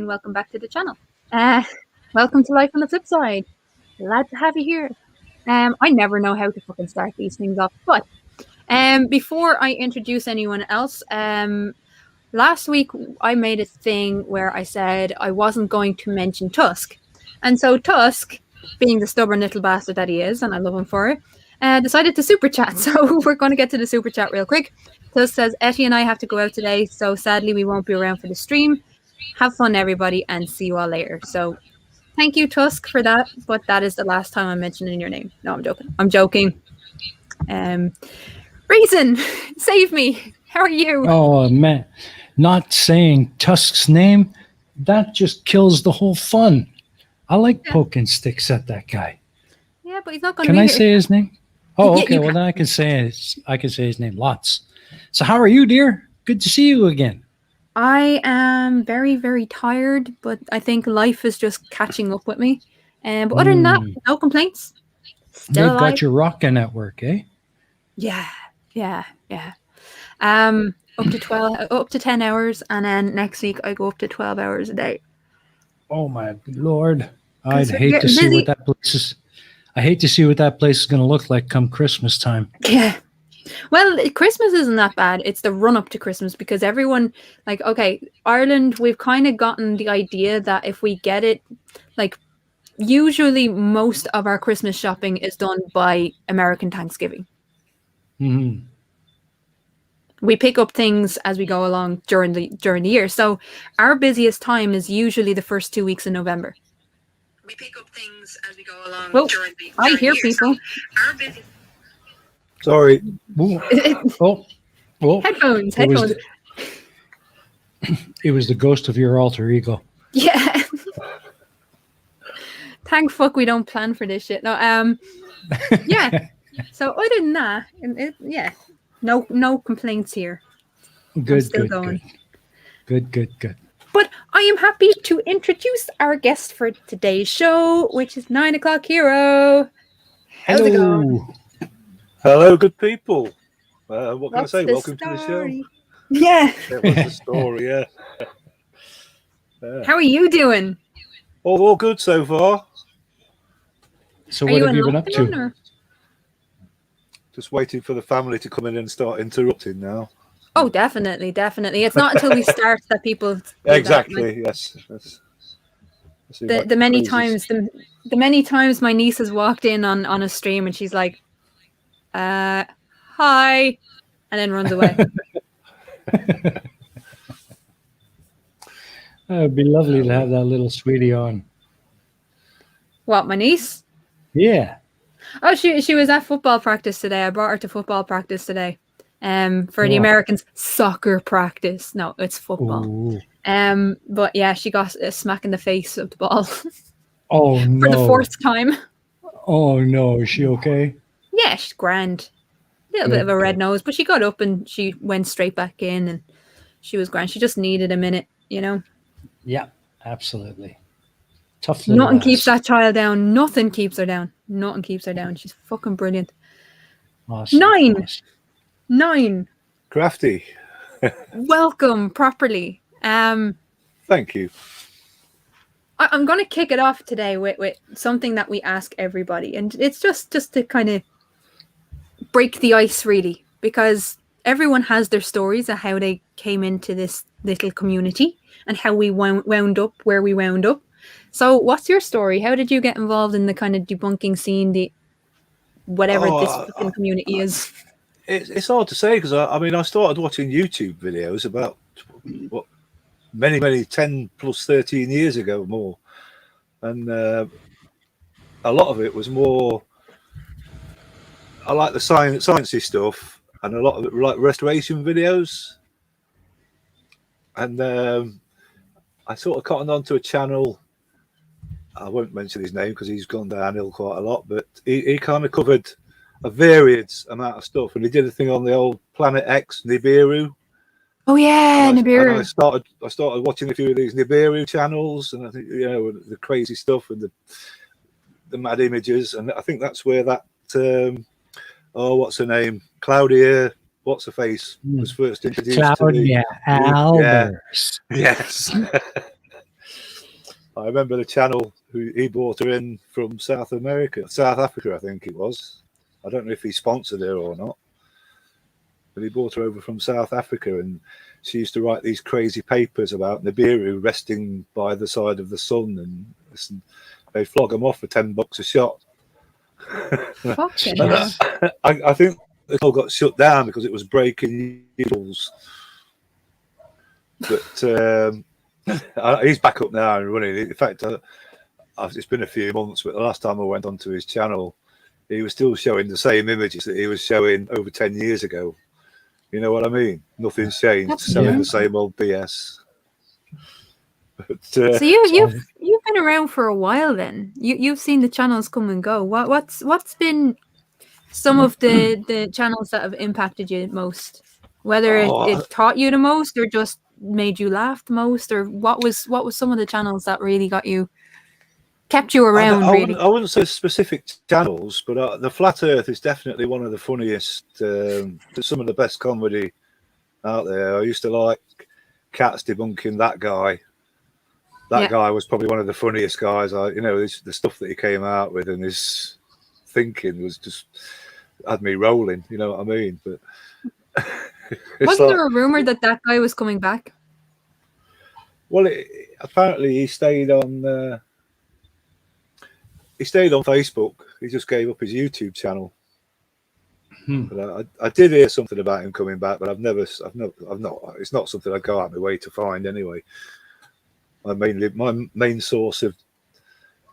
and welcome back to the channel. Welcome to Life on the Flipside. Glad to have you here. I never know how to fucking start these things off, but before I introduce anyone else, last week I made a thing where I said I wasn't going to mention Tusk, and so Tusk, being the stubborn little bastard that he is, and I love him for it, decided to super chat. So we're going to get to the super chat real quick. Tusk says, Etty and I have to go out today, so sadly we won't be around for the stream. Have fun, everybody, and see you all later. So thank you, Tusk, for that, but that is the last time I'm mentioning your name. No, I'm joking. I'm joking. Reason, save me. How are you? Oh, man. Not saying Tusk's name, that just kills the whole fun. I like poking sticks at that guy. Yeah, but he's not going to be Can I here. say his name? Oh, Yeah, okay. Well, then I can say his name lots. So how are you, dear? Good to see you again. I am very, very tired, but I think life is just catching up with me. But other than that, no complaints. Still They've alive. got you rocking at work, eh? Yeah. Up to 10 hours, and then next week I go up to 12 hours a day. Oh my Lord. I'd hate to busy. see what that place is. I hate to see what that place is going to look like come Christmas time. Yeah. Well, Christmas isn't that bad. It's the run up to Christmas, because everyone, like, okay, Ireland, we've kind of gotten the idea that if we get it, like, usually most of our Christmas shopping is done by American Thanksgiving. Mm-hmm. We pick up things as we go along during the year. So our busiest time is usually the first 2 weeks in November. We pick up things as we go along during the year. I hear people. So our busiest... Sorry. Headphones. It was the ghost of your alter ego. Yeah. Thank fuck we don't plan for this shit. No, yeah. So other than that, no complaints here. Good. But I am happy to introduce our guest for today's show, which is 9o'clockHero. How's it going? Hello, good people. What can I say? Welcome to the show. Yeah. That was the story, yeah. How are you doing? All good so far. So what have you been up to? Or? Just waiting for the family to come in and start interrupting now. Oh, definitely. It's not until we start that people... Exactly, yes. The many times my niece has walked in on a stream and she's like, hi, and then runs away. It'd be lovely to have that little sweetie on. What, my niece? Yeah. Oh, she was at football practice today. I brought her to football practice today. For the Americans, soccer practice. No, it's football. Ooh. But yeah, she got a smack in the face of the ball. Oh no! For the fourth time. Oh no! Is she okay? Yeah, she's grand. A little bit of a red nose, but she got up and she went straight back in, and she was grand. She just needed a minute, you know. Yeah, absolutely. Tough. Nothing keeps that child down. Nothing keeps her down. She's fucking brilliant. Awesome. 9. Crafty. Welcome properly. Thank you. I'm going to kick it off today with something that we ask everybody, and it's just to kind of break the ice, really, because everyone has their stories of how they came into this little community and how we wound up where we wound up. So what's your story? How did you get involved in the kind of debunking scene, this fucking community is? It's hard to say, because I started watching YouTube videos about many 10 plus 13 years ago more, and a lot of it was more, I like the sciencey stuff, and a lot of it were like restoration videos, and I sort of cottoned onto a channel. I won't mention his name because he's gone downhill quite a lot, but he kind of covered a varied amount of stuff, and he did a thing on the old Planet X Nibiru. Oh yeah, Nibiru. And I started watching a few of these Nibiru channels, and I think, you know, the crazy stuff and the mad images, and I think that's where that what's her name, Claudia, what's her face, was first introduced. Claudia Albers. Yes. I remember the channel who he brought her in from South Africa, I think it was. I don't know if he sponsored her or not, but he brought her over from South Africa, and she used to write these crazy papers about Nibiru resting by the side of the sun, and they flog them off for $10 a shot. Fucking hell. I think the all got shut down because it was breaking rules. But he's back up now and running. In fact, it's been a few months, but the last time I went onto his channel, he was still showing the same images that he was showing over 10 years ago. You know what I mean? Nothing's changed. Selling the same old BS. But, so you've been around for a while then. You've seen the channels come and go. What's been some of the channels that have impacted you most? Whether it taught you the most or just made you laugh the most, or what was some of the channels that really kept you around? I wouldn't say specific channels, but the Flat Earth is definitely one of the funniest. Some of the best comedy out there. I used to like Cats debunking that guy. That guy was probably one of the funniest guys. The stuff that he came out with and his thinking was just had me rolling. You know what I mean? But wasn't there a rumor that guy was coming back? Well, apparently he stayed on Facebook. He just gave up his YouTube channel. But I did hear something about him coming back, but I've not. It's not something I go out my way to find anyway. My main source of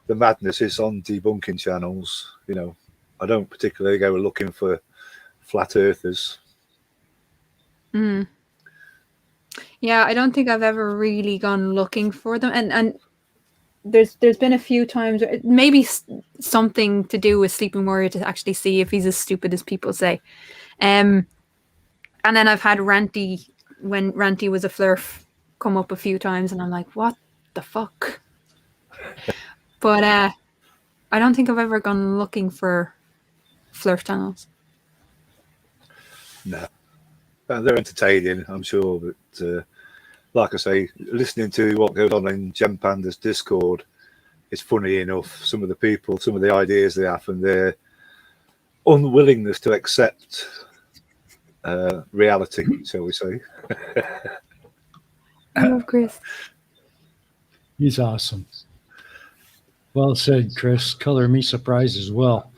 the madness is on debunking channels. You know, I don't particularly go looking for flat earthers. Yeah, I don't think I've ever really gone looking for them, and there's been a few times, maybe something to do with Sleeping Warrior, to actually see if he's as stupid as people say. And then I've had Ranty, when Ranty was a flurf, come up a few times, and I'm like, what the fuck? But I don't think I've ever gone looking for flurf channels. No, they're entertaining, I'm sure, but like I say, listening to what goes on in Gem Panda's Discord is funny enough. Some of the people, some of the ideas they have, and their unwillingness to accept reality, shall we say. I love Chris. He's awesome. Well said, Chris. Color me surprised as well.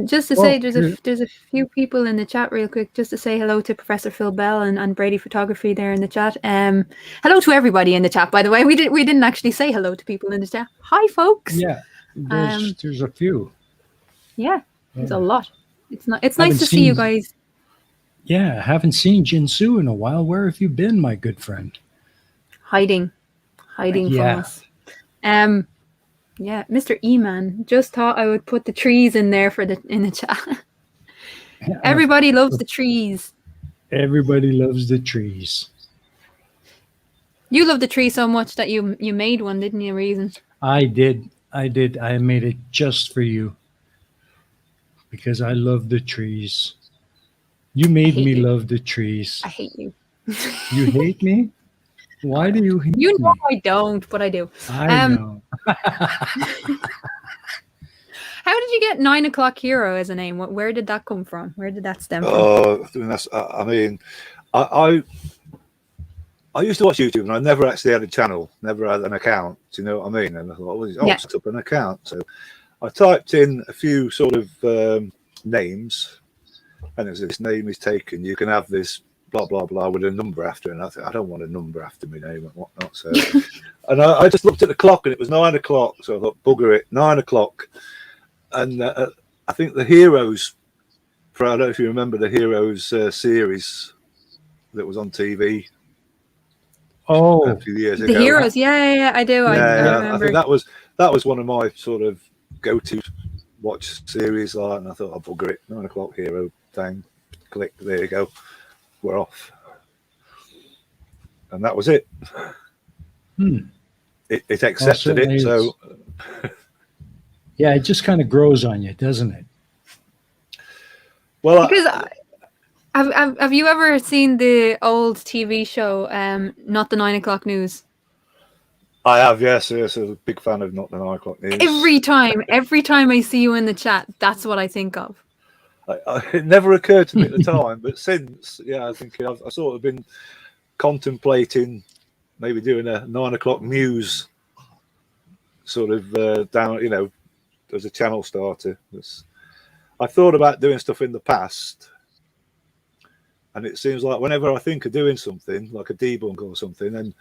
Just to say, there's a few people in the chat real quick, just to say hello to Professor Phil Bell and Brady Photography there in the chat. Hello to everybody in the chat, by the way. We didn't actually say hello to people in the chat. Hi, folks. Yeah, there's a few. Yeah, there's a lot. It's nice to see you guys. Yeah, haven't seen Jinsu in a while. Where have you been, my good friend? Hiding from us. Yeah, Mr. E-Man, just thought I would put the trees in there in the chat. Everybody loves the trees. Everybody loves the trees. You love the tree so much that you made one, didn't you, Reason? I did. I made it just for you. Because I love the trees. You made me love the trees. I hate you. You hate me? Why do you hate me? You know I don't, but I do. I know. How did you get 9OClockHero as a name? Where did that come from? Where did that stem from? I used to watch YouTube, and I never actually had a channel, never had an account. Do you know what I mean? And I thought, I'll set up an account. So I typed in a few sort of names, and it was, this name is taken. You can have this blah blah blah with a number after it. And I thought, I don't want a number after my name and whatnot. So, and I just looked at the clock, and it was 9 o'clock. So I thought, bugger it, 9 o'clock. And I think the Heroes, I don't know if you remember the Heroes series that was on TV. Oh, a few years the ago. Heroes, yeah, I do. I remember. I think that was one of my sort of go-to watch series. And I thought, I'll bugger it, 9OClockHero thing. Click, there you go. We're off. And that was it. It accepted it. So yeah, it just kind of grows on you, doesn't it? Well, Have you ever seen the old TV show, Not the 9 o'clock News? I have, yes. Yes, I'm a big fan of Not the 9 o'clock News. Every time I see you in the chat, that's what I think of. It never occurred to me at the time, but since, yeah, I think I've sort of been contemplating maybe doing a 9 o'clock news sort of down, you know, as a channel starter. I've thought about doing stuff in the past, and it seems like whenever I think of doing something like a debunk or something, and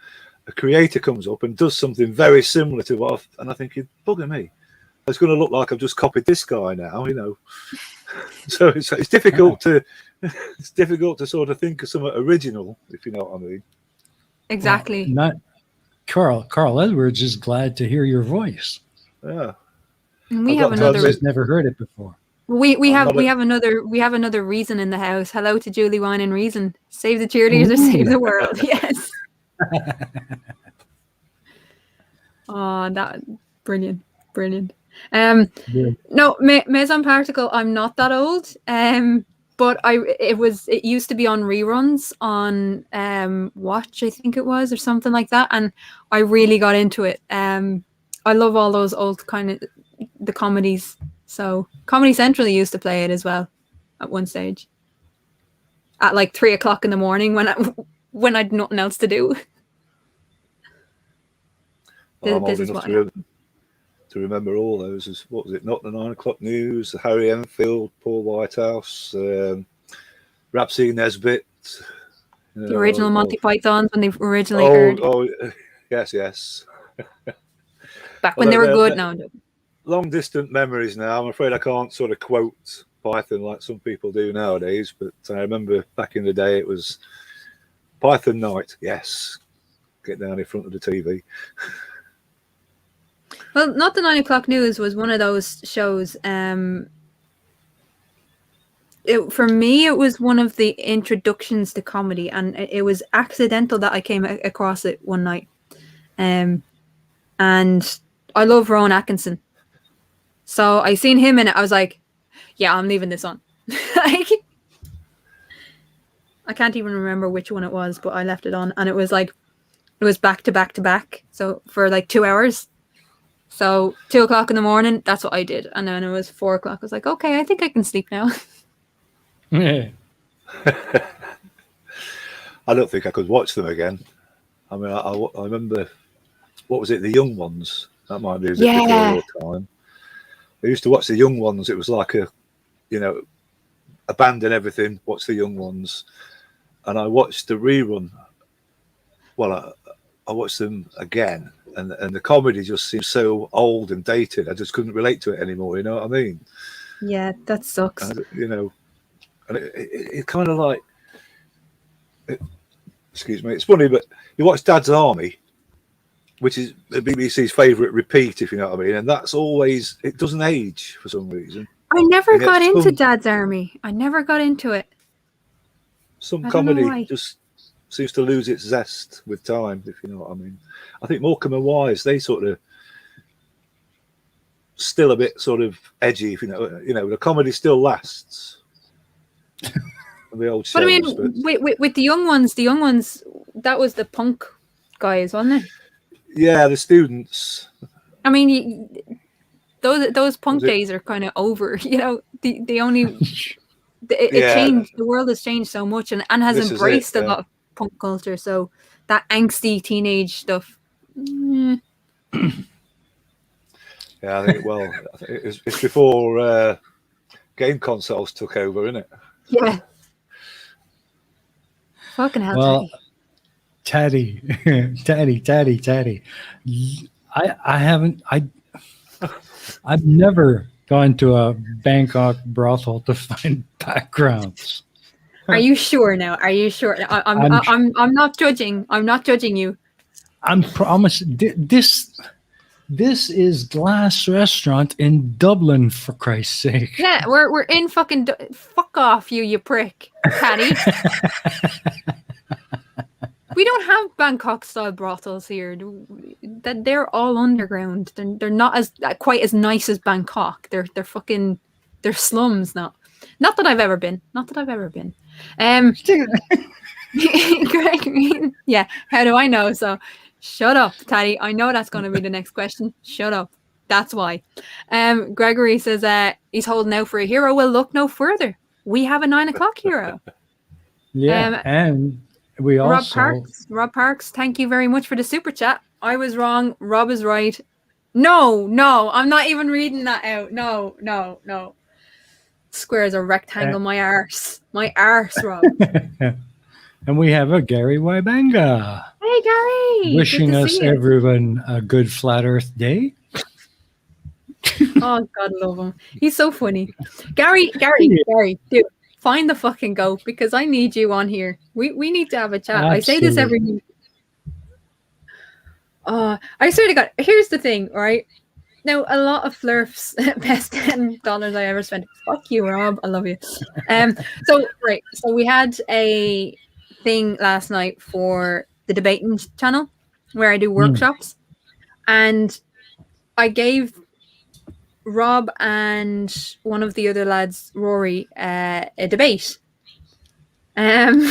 a creator comes up and does something very similar to what and I think, you're bugging me. It's going to look like I've just copied this guy now, you know. So it's difficult to sort of think of something original, if you know what I mean. Exactly. Well, not Carl Edwards is glad to hear your voice. Yeah. And we have another. He's never heard it before. We have another reason in the house. Hello to Julie Wine and Reason. Save the cheerleaders or save the world. Yes. Oh, that brilliant. No, Maison Particle, I'm not that old. But it used to be on reruns on Watch, I think it was, or something like that, and I really got into it. I love all those old kind of the comedies. So Comedy Central used to play it as well at one stage at like 3 o'clock in the morning when I'd nothing else to do. I'm old enough to remember all those. What was it? Not the 9 o'clock News, the Harry Enfield, Paul Whitehouse, Rhapsody Nesbitt. The original Monty Pythons when they originally aired. Oh, yes. Back when they were good now. Long distant memories now. I'm afraid I can't sort of quote Python like some people do nowadays, but I remember back in the day it was Python night. Yes. Get down in front of the TV. Well, Not the 9 o'clock News was one of those shows. For me, it was one of the introductions to comedy, and it was accidental that I came across it one night. And I love Rowan Atkinson. So I seen him in it. I was like, yeah, I'm leaving this on. Like, I can't even remember which one it was, but I left it on. And it was back to back to back. So for like 2 hours. So 2 o'clock in the morning, that's what I did. And then it was 4 o'clock. I was like, okay, I think I can sleep now. Yeah. I don't think I could watch them again. I mean, I remember, what was it, The Young Ones? That might be before your time. I used to watch The Young Ones. It was like abandon everything, watch The Young Ones. And I watched the rerun. Well, I watched them again. And the comedy just seemed so old and dated. I just couldn't relate to it anymore. You know what I mean? Yeah, that sucks. And, and it kind of like, excuse me, it's funny, but you watch Dad's Army, which is the BBC's favourite repeat, if you know what I mean. And that's always, it doesn't age for some reason. I never got into Dad's Army. I never got into it. Some comedy just seems to lose its zest with time, if you know what I mean. I think Morecambe and Wise, they sort of still a bit sort of edgy, if you know, the comedy still lasts. The old shows, but I mean, with the young ones, that was the punk guys, wasn't it? Yeah, the students. I mean, those punk days are kind of over. You know, the only it changed. The world has changed so much and has embraced a lot of punk culture. So that angsty teenage stuff. Yeah, I think. Well, I think it's before game consoles took over, isn't it? Yeah. Fucking hell. Well, Tattie. I've never gone to a Bangkok brothel to find backgrounds. Are you sure now? Are you sure? I'm not judging. I'm not judging you. I'm promising this is Glass Restaurant in Dublin, for Christ's sake. Yeah, we're in fucking fuck off, you prick, Tattie. We don't have Bangkok style brothels here. They're all underground. They're not quite as nice as Bangkok. They're slums now. Not that I've ever been. Gregory, yeah. How do I know? So, shut up, Tatty. I know that's going to be the next question. Shut up. That's why. Gregory says he's holding out for a hero. Well, look no further. We have a 9 o'clock hero. Yeah, and we Rob also Parks, thank you very much for the super chat. I was wrong. Rob is right. No, I'm not even reading that out. No. Square is a rectangle. My arse, Rob. and we have a Gary Wybanga Hey, Gary. wishing Good to us see you. everyone a good Flat Earth Day. Oh, God, love him. He's so funny. Gary, dude, find the fucking goat because I need you on here. We need to have a chat. Absolutely. I say this every week. I swear to God, here's the thing, right? Now, a lot of Flurf's best $10 I ever spent. Fuck you, Rob. I love you. So we had a thing last night for the debating channel where I do workshops, and I gave Rob and one of the other lads, Rory, a debate. And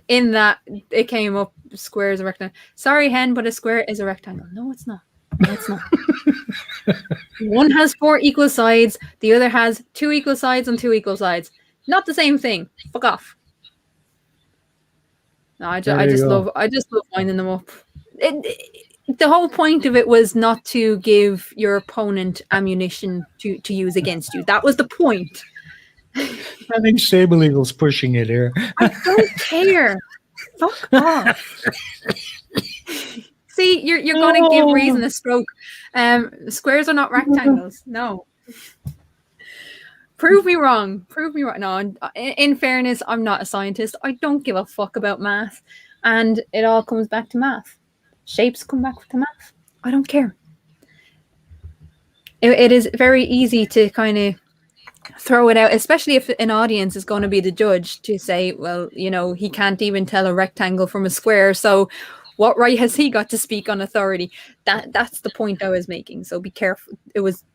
in that, it came up, square is a rectangle. Sorry, Hen, but a square is a rectangle. No, it's not. One has 4 equal sides. The other has 2 equal sides and 2 equal sides. Not the same thing. Fuck off. No, I just love winding them up. The whole point of it was not to give your opponent ammunition to use against you. That was the point. I think Sable Eagle's pushing it here. I don't care. Fuck off. See, you're going to give reason a stroke. Squares are not rectangles. No. Prove me wrong. No, in fairness, I'm not a scientist. I don't give a fuck about math. And it all comes back to math. Shapes come back to math. I don't care. It is very easy to kind of throw it out, especially if an audience is going to be the judge, to say, well, he can't even tell a rectangle from a square, so what right has he got to speak on authority? That's the point I was making. So be careful. It was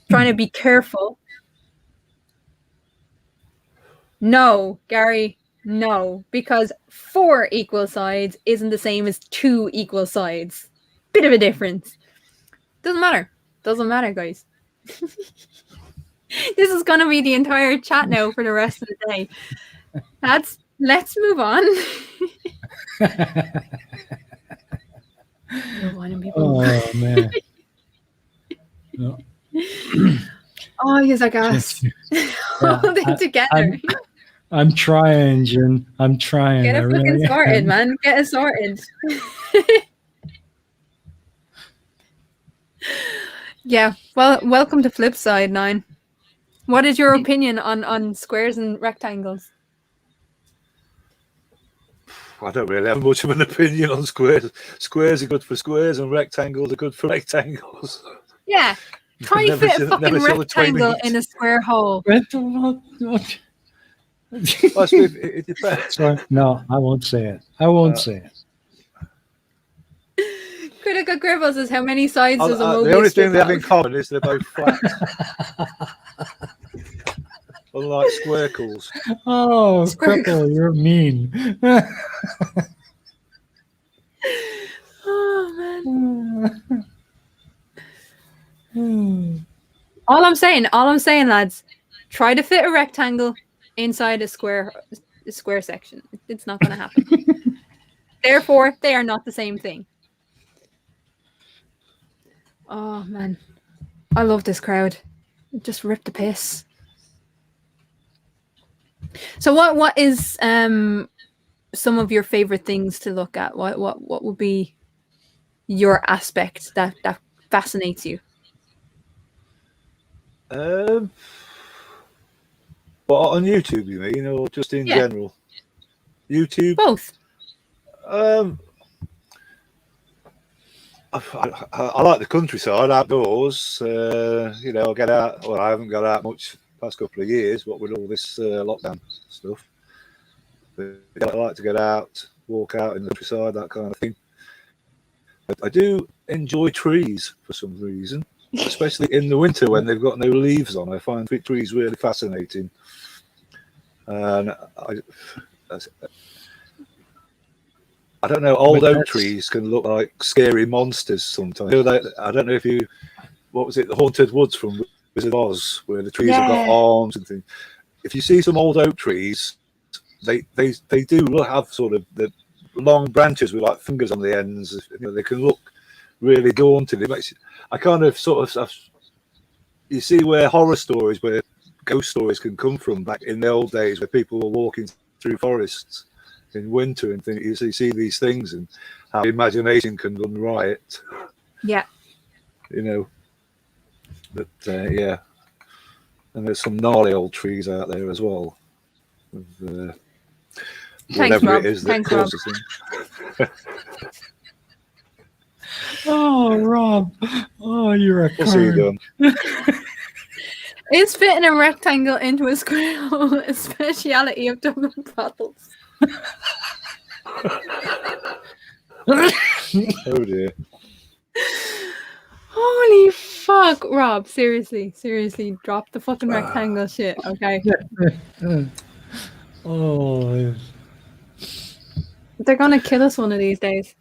trying to be careful. No, Gary, no, because 4 equal sides isn't the same as 2 equal sides. Bit of a difference. Doesn't matter, guys. This is going to be the entire chat now for the rest of the day. Let's move on. Oh, man. No. Oh, yes, I guess. Hold it together. I'm trying, Jen. I'm trying. Get it fucking sorted, man. Get it sorted. Yeah. Well, welcome to Flipside, 9. What is your opinion on squares and rectangles? I don't really have much of an opinion on squares. Squares are good for squares and rectangles are good for rectangles. Yeah. Try to fit a fucking rectangle in a square hole. I suppose it depends. Sorry. No, I won't say it. say it. Critical Gribble says, how many sides does a Mobius the only thing they have have? in common is they're both flat. Unlike squircles. Oh, Cripple, you're mean. Oh, man. All I'm saying, lads, try to fit a rectangle inside a square section. It's not going to happen. Therefore, they are not the same thing. Oh, man. I love this crowd. Just rip the piss. So what is some of your favorite things to look at? What would be your aspect that fascinates you? What on YouTube, you mean, or just in general? YouTube. Both. I like the countryside, outdoors. I get out. Well, I haven't got out much the past couple of years, what with all this lockdown stuff. But I like to get out, walk out in the countryside, that kind of thing. But I do enjoy trees for some reason, especially in the winter when they've got no leaves on. I find trees really fascinating. And I don't know. Old oak trees can look like scary monsters sometimes. I don't know if you. What was it? The Haunted Woods from Wizard of Oz, where the trees have got arms and things. If you see some old oak trees, they do have sort of the long branches with like fingers on the ends. You know, they can look really daunting. It makes I kind of sort of you see where horror stories, where ghost stories can come from back in the old days, where people were walking through forests in winter and you see these things and how imagination can run riot. Yeah. You know, but yeah, and there's some gnarly old trees out there as well. With, Thanks, whatever Rob. it is that Thanks, Rob. causes them. Oh, Rob. Oh, you're a What's he card. doing? Is fitting a rectangle into a square hole a speciality of Dublin brothels? Oh dear. Holy fuck, Rob. Seriously, drop the fucking rectangle shit, okay? Oh, They're gonna kill us one of these days.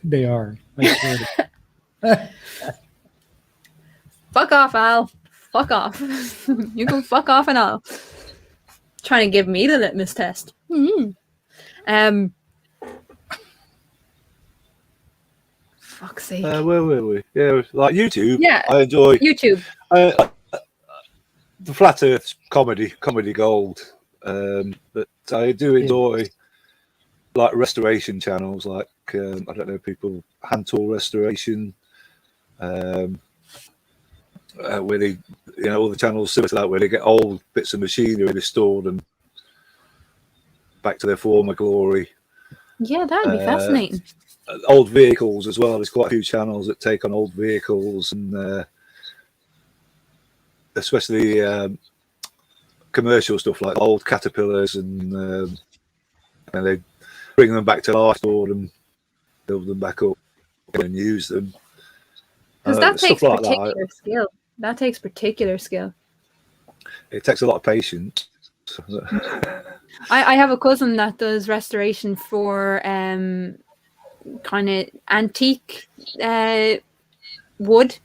they are. I swear to- Fuck off, Al. Fuck off. You can fuck off and all. Trying to give me the litmus test. Fuck's sake. Where were we? Yeah, like YouTube. Yeah, I enjoy YouTube. The Flat Earth comedy gold. But I do enjoy like restoration channels, like I don't know, people hand tool restoration. Where they, all the channels similar to that, where they get old bits of machinery restored and back to their former glory. Yeah, that'd be fascinating. Old vehicles as well. There's quite a few channels that take on old vehicles and especially commercial stuff like old Caterpillars and they bring them back to life, store them, build them back up, and use them. Because that takes particular skill. That takes particular skill. It takes a lot of patience. I have a cousin that does restoration for kind of antique wood.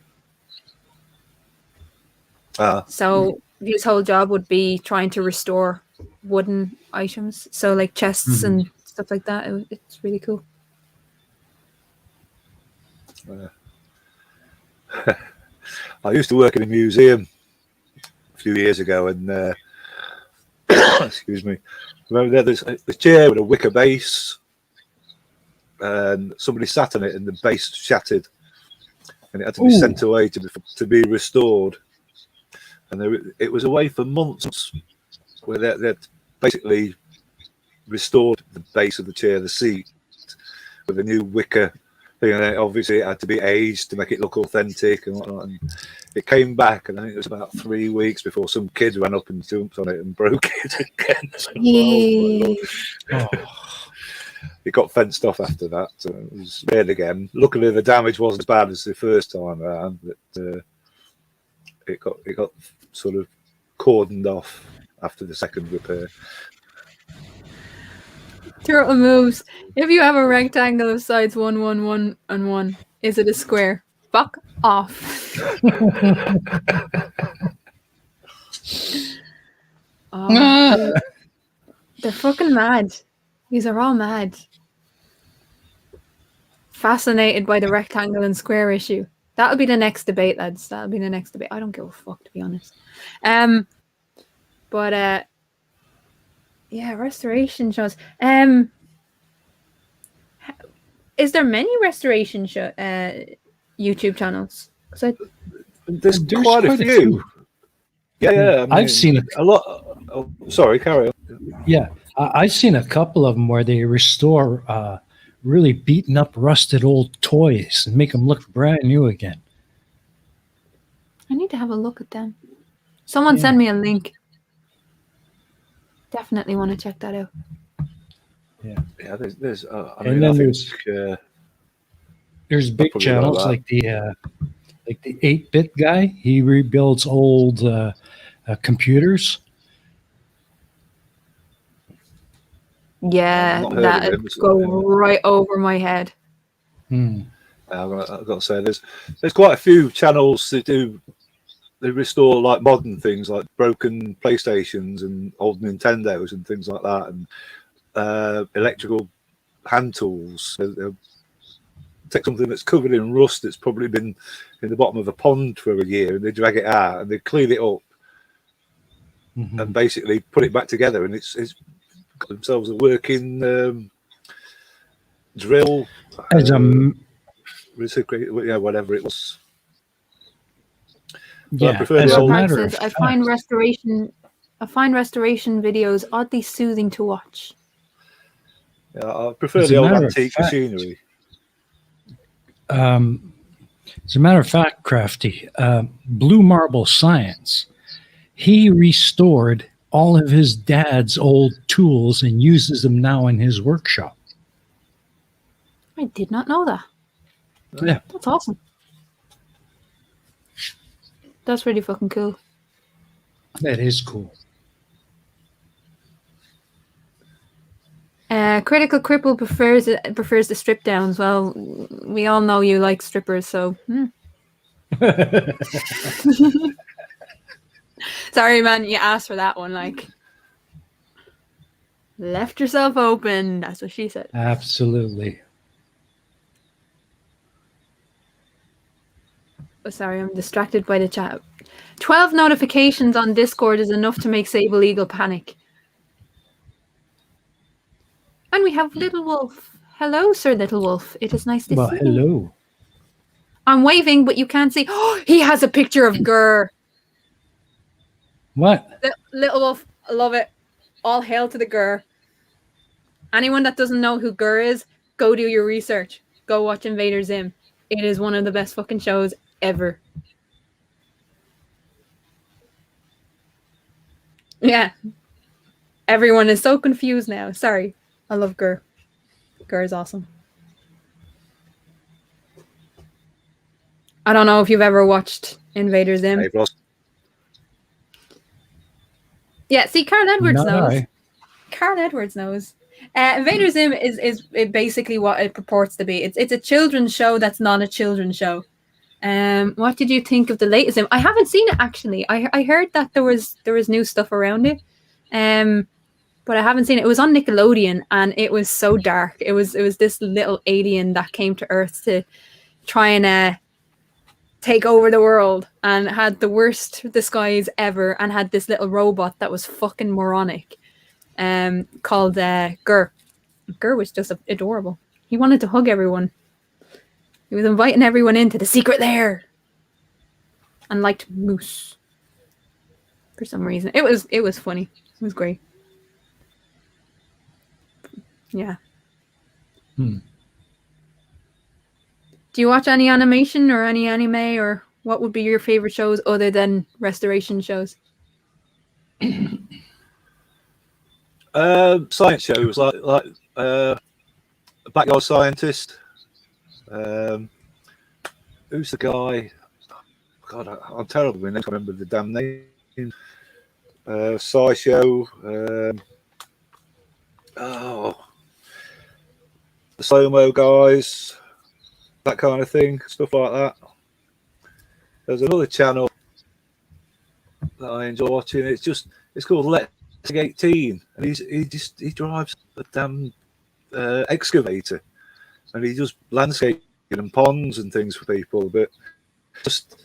So his whole job would be trying to restore wooden items. So like chests and stuff like that. It's really cool. I used to work in a museum a few years ago, and excuse me, remember there's a chair with a wicker base, and somebody sat on it, and the base shattered, and it had to be sent away to be restored. And it was away for months, where they'd basically restored the base of the chair, the seat, with a new wicker thing, and obviously it had to be aged to make it look authentic and whatnot. And it came back, and I think it was about 3 weeks before some kid ran up and jumped on it and broke it again. It got fenced off after that. So it was made again. Luckily, the damage wasn't as bad as the first time around, but it got sort of cordoned off after the second repair. Turtle moves. If you have a rectangle of sides 1, 1, 1, and 1, is it a square? Fuck off. They're fucking mad. These are all mad. Fascinated by the rectangle and square issue. That'll be the next debate, lads. That'll be the next debate. I don't give a fuck, to be honest. But yeah, restoration shows. Is there many restoration YouTube channels? There's quite a few. Yeah, I mean, I've seen a lot. Oh, sorry, carry on. Yeah, I've seen a couple of them where they restore really beaten up, rusted old toys and make them look brand new again. I need to have a look at them. Someone send me a link. Definitely want to check that out. Yeah. There's. I and mean, then there's big channels like the 8-bit guy. He rebuilds old computers. Yeah, not heard of that'd him. go right over my head. Hmm. I've got to say, there's quite a few channels that they restore like modern things, like broken PlayStations and old Nintendos and things like that, and electrical hand tools. They'll take something that's covered in rust that's probably been in the bottom of a pond for a year, and they drag it out and they clean it up and basically put it back together, and it's got themselves a working drill, As a whatever it was. But I yeah, prefer as the a old. matter Says, of I fact, find restoration videos oddly soothing to watch. Yeah, I prefer as the a old matter of antique fact, machinery. as a matter of fact, Crafty, Blue Marble Science, he restored all of his dad's old tools and uses them now in his workshop. I did not know that. Yeah, That's awesome. That's really fucking cool. that is cool. Critical Cripple prefers the strip downs. Well, we all know you like strippers, so sorry, man. You asked for that one. Like, left yourself open. That's what she said. Absolutely. Oh, sorry, I'm distracted by the chat. 12 notifications on Discord is enough to make Sable Eagle panic. And we have Little Wolf. Hello, Sir Little Wolf. It is nice to Well, see you. hello. I'm waving, but you can't see. Oh, he has a picture of Gurr. What? Little Wolf, I love it. All hail to the Gurr. Anyone that doesn't know who Gurr is, go do your research. Go watch Invader Zim. It is one of the best fucking shows ever. Yeah. Everyone is so confused now. Sorry. I love Gurr. Gurr is awesome. I don't know if you've ever watched Invader Zim. Hey, Ross. Yeah, see, Carl Edwards Not knows. I. Carl Edwards knows. Invader Zim is basically what it purports to be. It's a children's show that's not a children's show. What did you think of the latest Zim? I haven't seen it actually. I heard that there was new stuff around it. But I haven't seen it. It was on Nickelodeon and it was so dark. It was this little alien that came to Earth to try and take over the world, and had the worst disguise ever, and had this little robot that was fucking moronic, called Gurr. Gurr was just adorable. He wanted to hug everyone. He was inviting everyone into the secret lair, and liked moose for some reason. It was funny. It was great. Yeah. Do you watch any animation or any anime, or what would be your favorite shows other than restoration shows? Science shows like Backyard Scientist. Who's the guy? God, I'm terrible with names. I can't remember the damn name. SciShow. The slow-mo guys, that kind of thing, stuff like that. There's another channel that I enjoy watching. It's called Let's 18, and he drives a damn excavator, and he does landscaping and ponds and things for people. But just,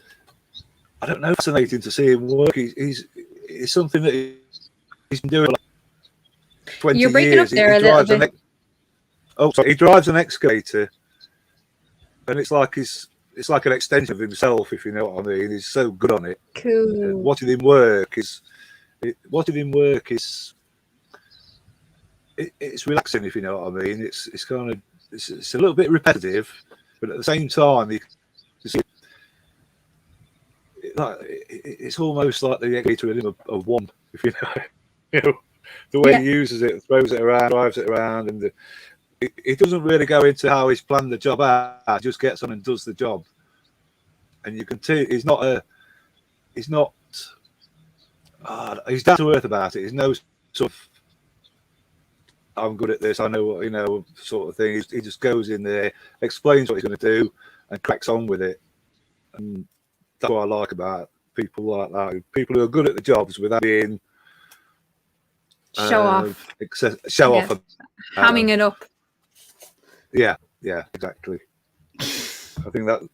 I don't know, fascinating to see him work. It's something that he's been doing for like 20 You're breaking years. up there a little bit. He drives an excavator, and it's like an extension of himself, if you know what I mean. He's so good on it. Cool. Watching him work is it's relaxing, if you know what I mean. It's kind of it's a little bit repetitive, but at the same time, it's almost like the excavator in of one, if you know, the way he uses it, throws it around, drives it around, and he doesn't really go into how he's planned the job out. He just gets on and does the job, and you can see he's down to earth about it. He's no sort of I'm good at this. I know what, sort of thing. He just goes in there, explains what he's going to do, and cracks on with it. And that's what I like about people like that. People who are good at the jobs without being Show off. Show off. Hamming it up. Yeah, exactly. I think that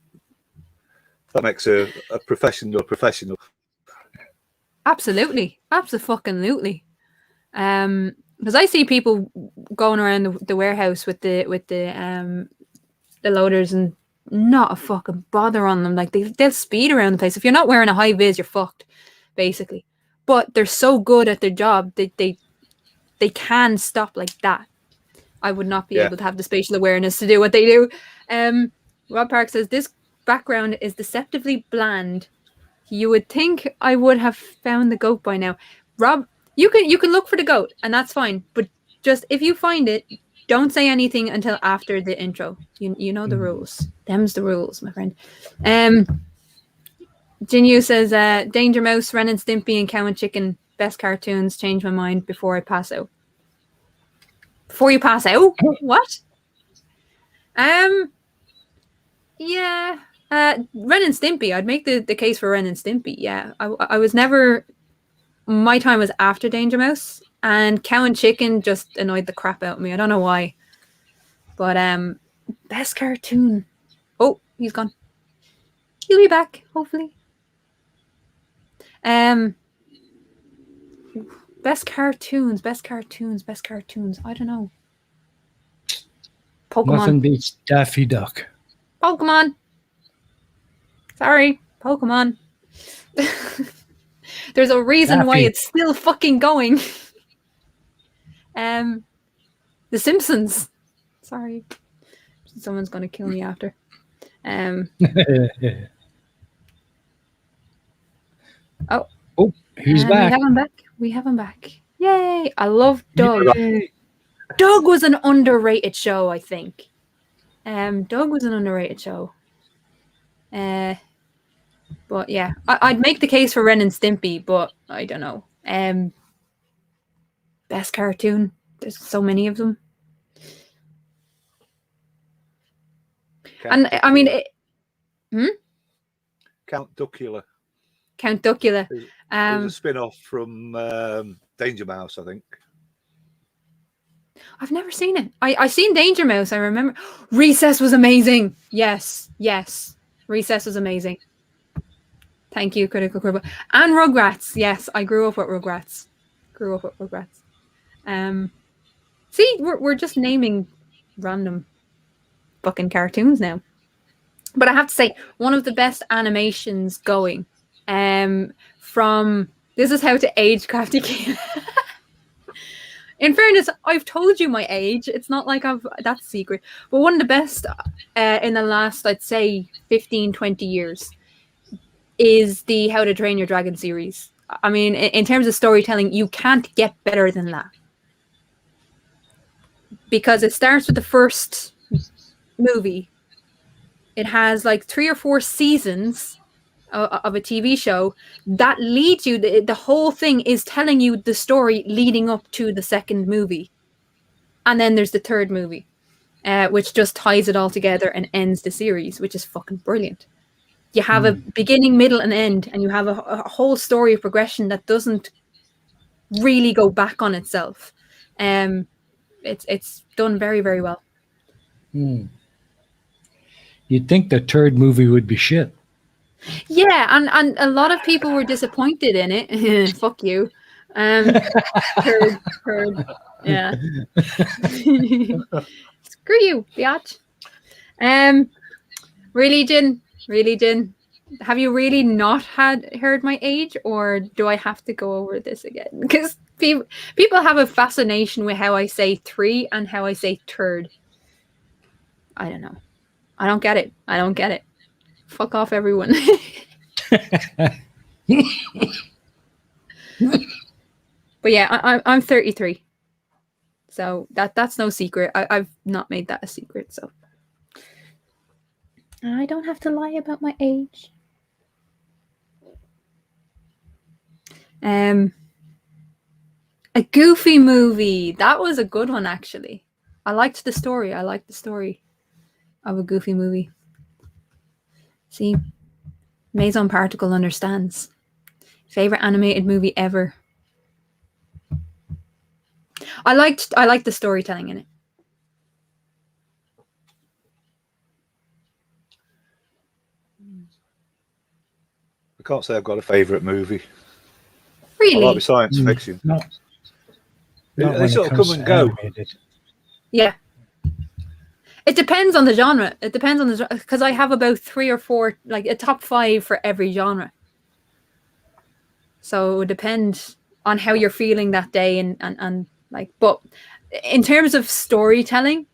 makes a professional. Absolutely. Because I see people going around the warehouse with the loaders and not a fucking bother on them. Like they'll speed around the place. If you're not wearing a high vis, you're fucked, basically. But they're so good at their job that they can stop like that. I would not be able to have the spatial awareness to do what they do. Rob Park says this background is deceptively bland. You would think I would have found the goat by now. Rob, you can look for the goat, and that's fine. But just if you find it, don't say anything until after the intro. You know the rules. Them's the rules, my friend. Jinyu says, Danger Mouse, Ren and Stimpy, and Cow and Chicken, best cartoons. Change my mind before I pass out. Before you pass out? What? Yeah. Ren and Stimpy. I'd make the case for Ren and Stimpy. Yeah. I was never. My time was after Danger Mouse, and Cow and Chicken just annoyed the crap out of me. I don't know why. But best cartoon. Oh, he's gone. He'll be back, hopefully. Best cartoons. I don't know. Pokemon. Nothing beats Daffy Duck. Pokemon. Sorry, Pokemon. There's a reason why it's still fucking going. The Simpsons. Sorry. Someone's going to kill me after. Oh, he's back. We have him back. Yay. I love Doug. Yay. Doug was an underrated show, I think. Doug was an underrated show. But yeah, I'd make the case for Ren and Stimpy, but I don't know. Best cartoon. There's so many of them. And I mean, Count Duckula. There's a spin-off from Danger Mouse, I think. I've never seen it. I seen Danger Mouse. I remember Recess was amazing. Yes. Recess was amazing. Thank you, Critical Cribble. And Rugrats. Yes, I grew up with Rugrats. See, we're just naming random fucking cartoons now. But I have to say, one of the best animations going from this is how to age Crafty King. In fairness, I've told you my age. It's not like that's a secret. But one of the best in the last, I'd say, 15, 20 years is the How to Train Your Dragon series. I mean, in terms of storytelling, you can't get better than that. Because it starts with the first movie. It has like 3 or 4 seasons of a TV show that leads you. The whole thing is telling you the story leading up to the second movie. And then there's the third movie, which just ties it all together and ends the series, which is fucking brilliant. You have a beginning, middle, and end, and you have a whole story of progression that doesn't really go back on itself. It's done very, very well. You'd think the third movie would be shit. Yeah, and a lot of people were disappointed in it. Fuck you. Heard. Yeah. Screw you, biatch. Really, Jin? Have you really not heard my age, or do I have to go over this again? Because people have a fascination with how I say 3 and how I say third. I don't know. I don't get it. Fuck off, everyone. But yeah, I'm 33. So that's no secret. I've not made that a secret, so I don't have to lie about my age. A Goofy movie. That was a good one, actually. I liked the story. I liked the story of a Goofy movie. See, Maison Particle understands. Favorite animated movie ever. I liked the storytelling in it. I can't say I've got a favourite movie. Really? I like the science fiction. No. They sort of come and go. Animated. Yeah. It depends on the genre. It depends on the, because I have about 3 or 4, like a top 5 for every genre. So it would depend on how you're feeling that day and like, but in terms of storytelling,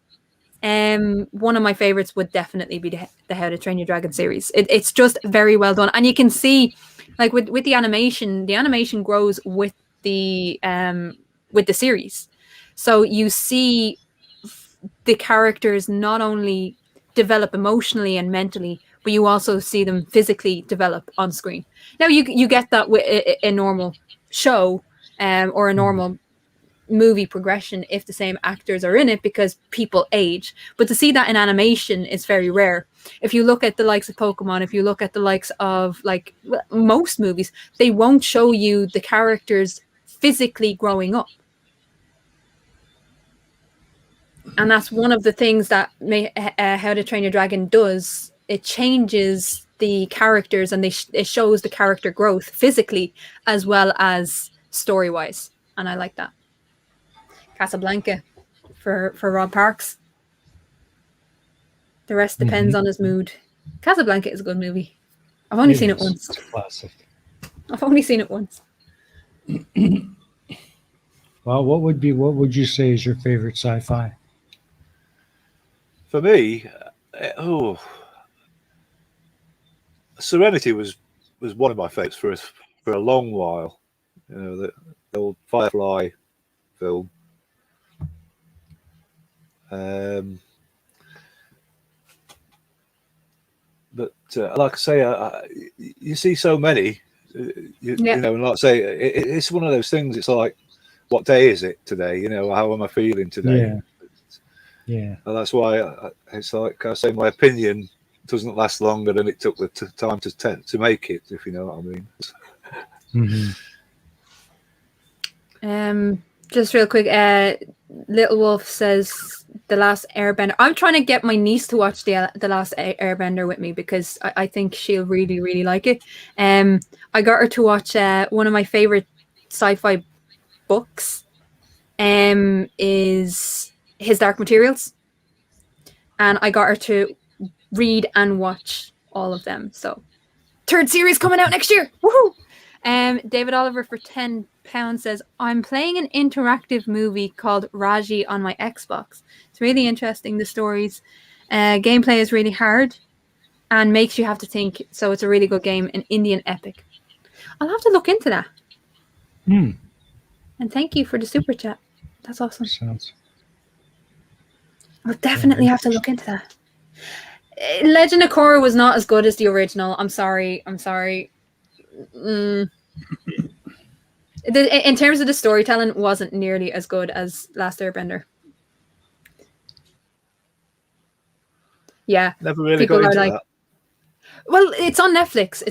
one of my favorites would definitely be the How to Train Your Dragon series. It's just very well done, and you can see, like with the animation grows with the series, so you see the characters not only develop emotionally and mentally, but you also see them physically develop on screen. Now you get that with a normal show, or a normal movie progression if the same actors are in it, because people age. But to see that in animation is very rare. If you look at the likes of Pokemon, if you look at the likes of like most movies, they won't show you the characters physically growing up. And that's one of the things that How to Train Your Dragon does. It changes the characters, and it shows the character growth physically as well as story-wise. And I like that. Casablanca for Rob Parks. The rest depends on his mood. Casablanca is a good movie. I've only seen it once. It's classic. I've only seen it once. Well, what would you say is your favorite sci-fi? For me, Serenity was one of my favourites for a long while. You know, the old Firefly film. But like I say, you see so many, you know, and like I say, it's one of those things. It's like, what day is it today? You know, how am I feeling today? Yeah. And that's why it's like I say, my opinion doesn't last longer than it took the time to make it, if you know what I mean. Just real quick, Little Wolf says The Last Airbender. I'm trying to get my niece to watch the Last Airbender with me, because I think she'll really, really like it. I got her to watch one of my favorite sci-fi books, is His Dark Materials, and I got her to read and watch all of them. So, 3rd series coming out next year. Woohoo! David Oliver for £10 says, I'm playing an interactive movie called Raji on my Xbox. It's really interesting, the stories. Gameplay is really hard and makes you have to think, so it's a really good game, an Indian epic. I'll have to look into that. And thank you for the super chat. That's awesome. I'll definitely have to look into that. Legend of Korra was not as good as the original. I'm sorry. In terms of the storytelling, it wasn't nearly as good as Last Airbender. Yeah. Never really got into that. Well, it's on Netflix.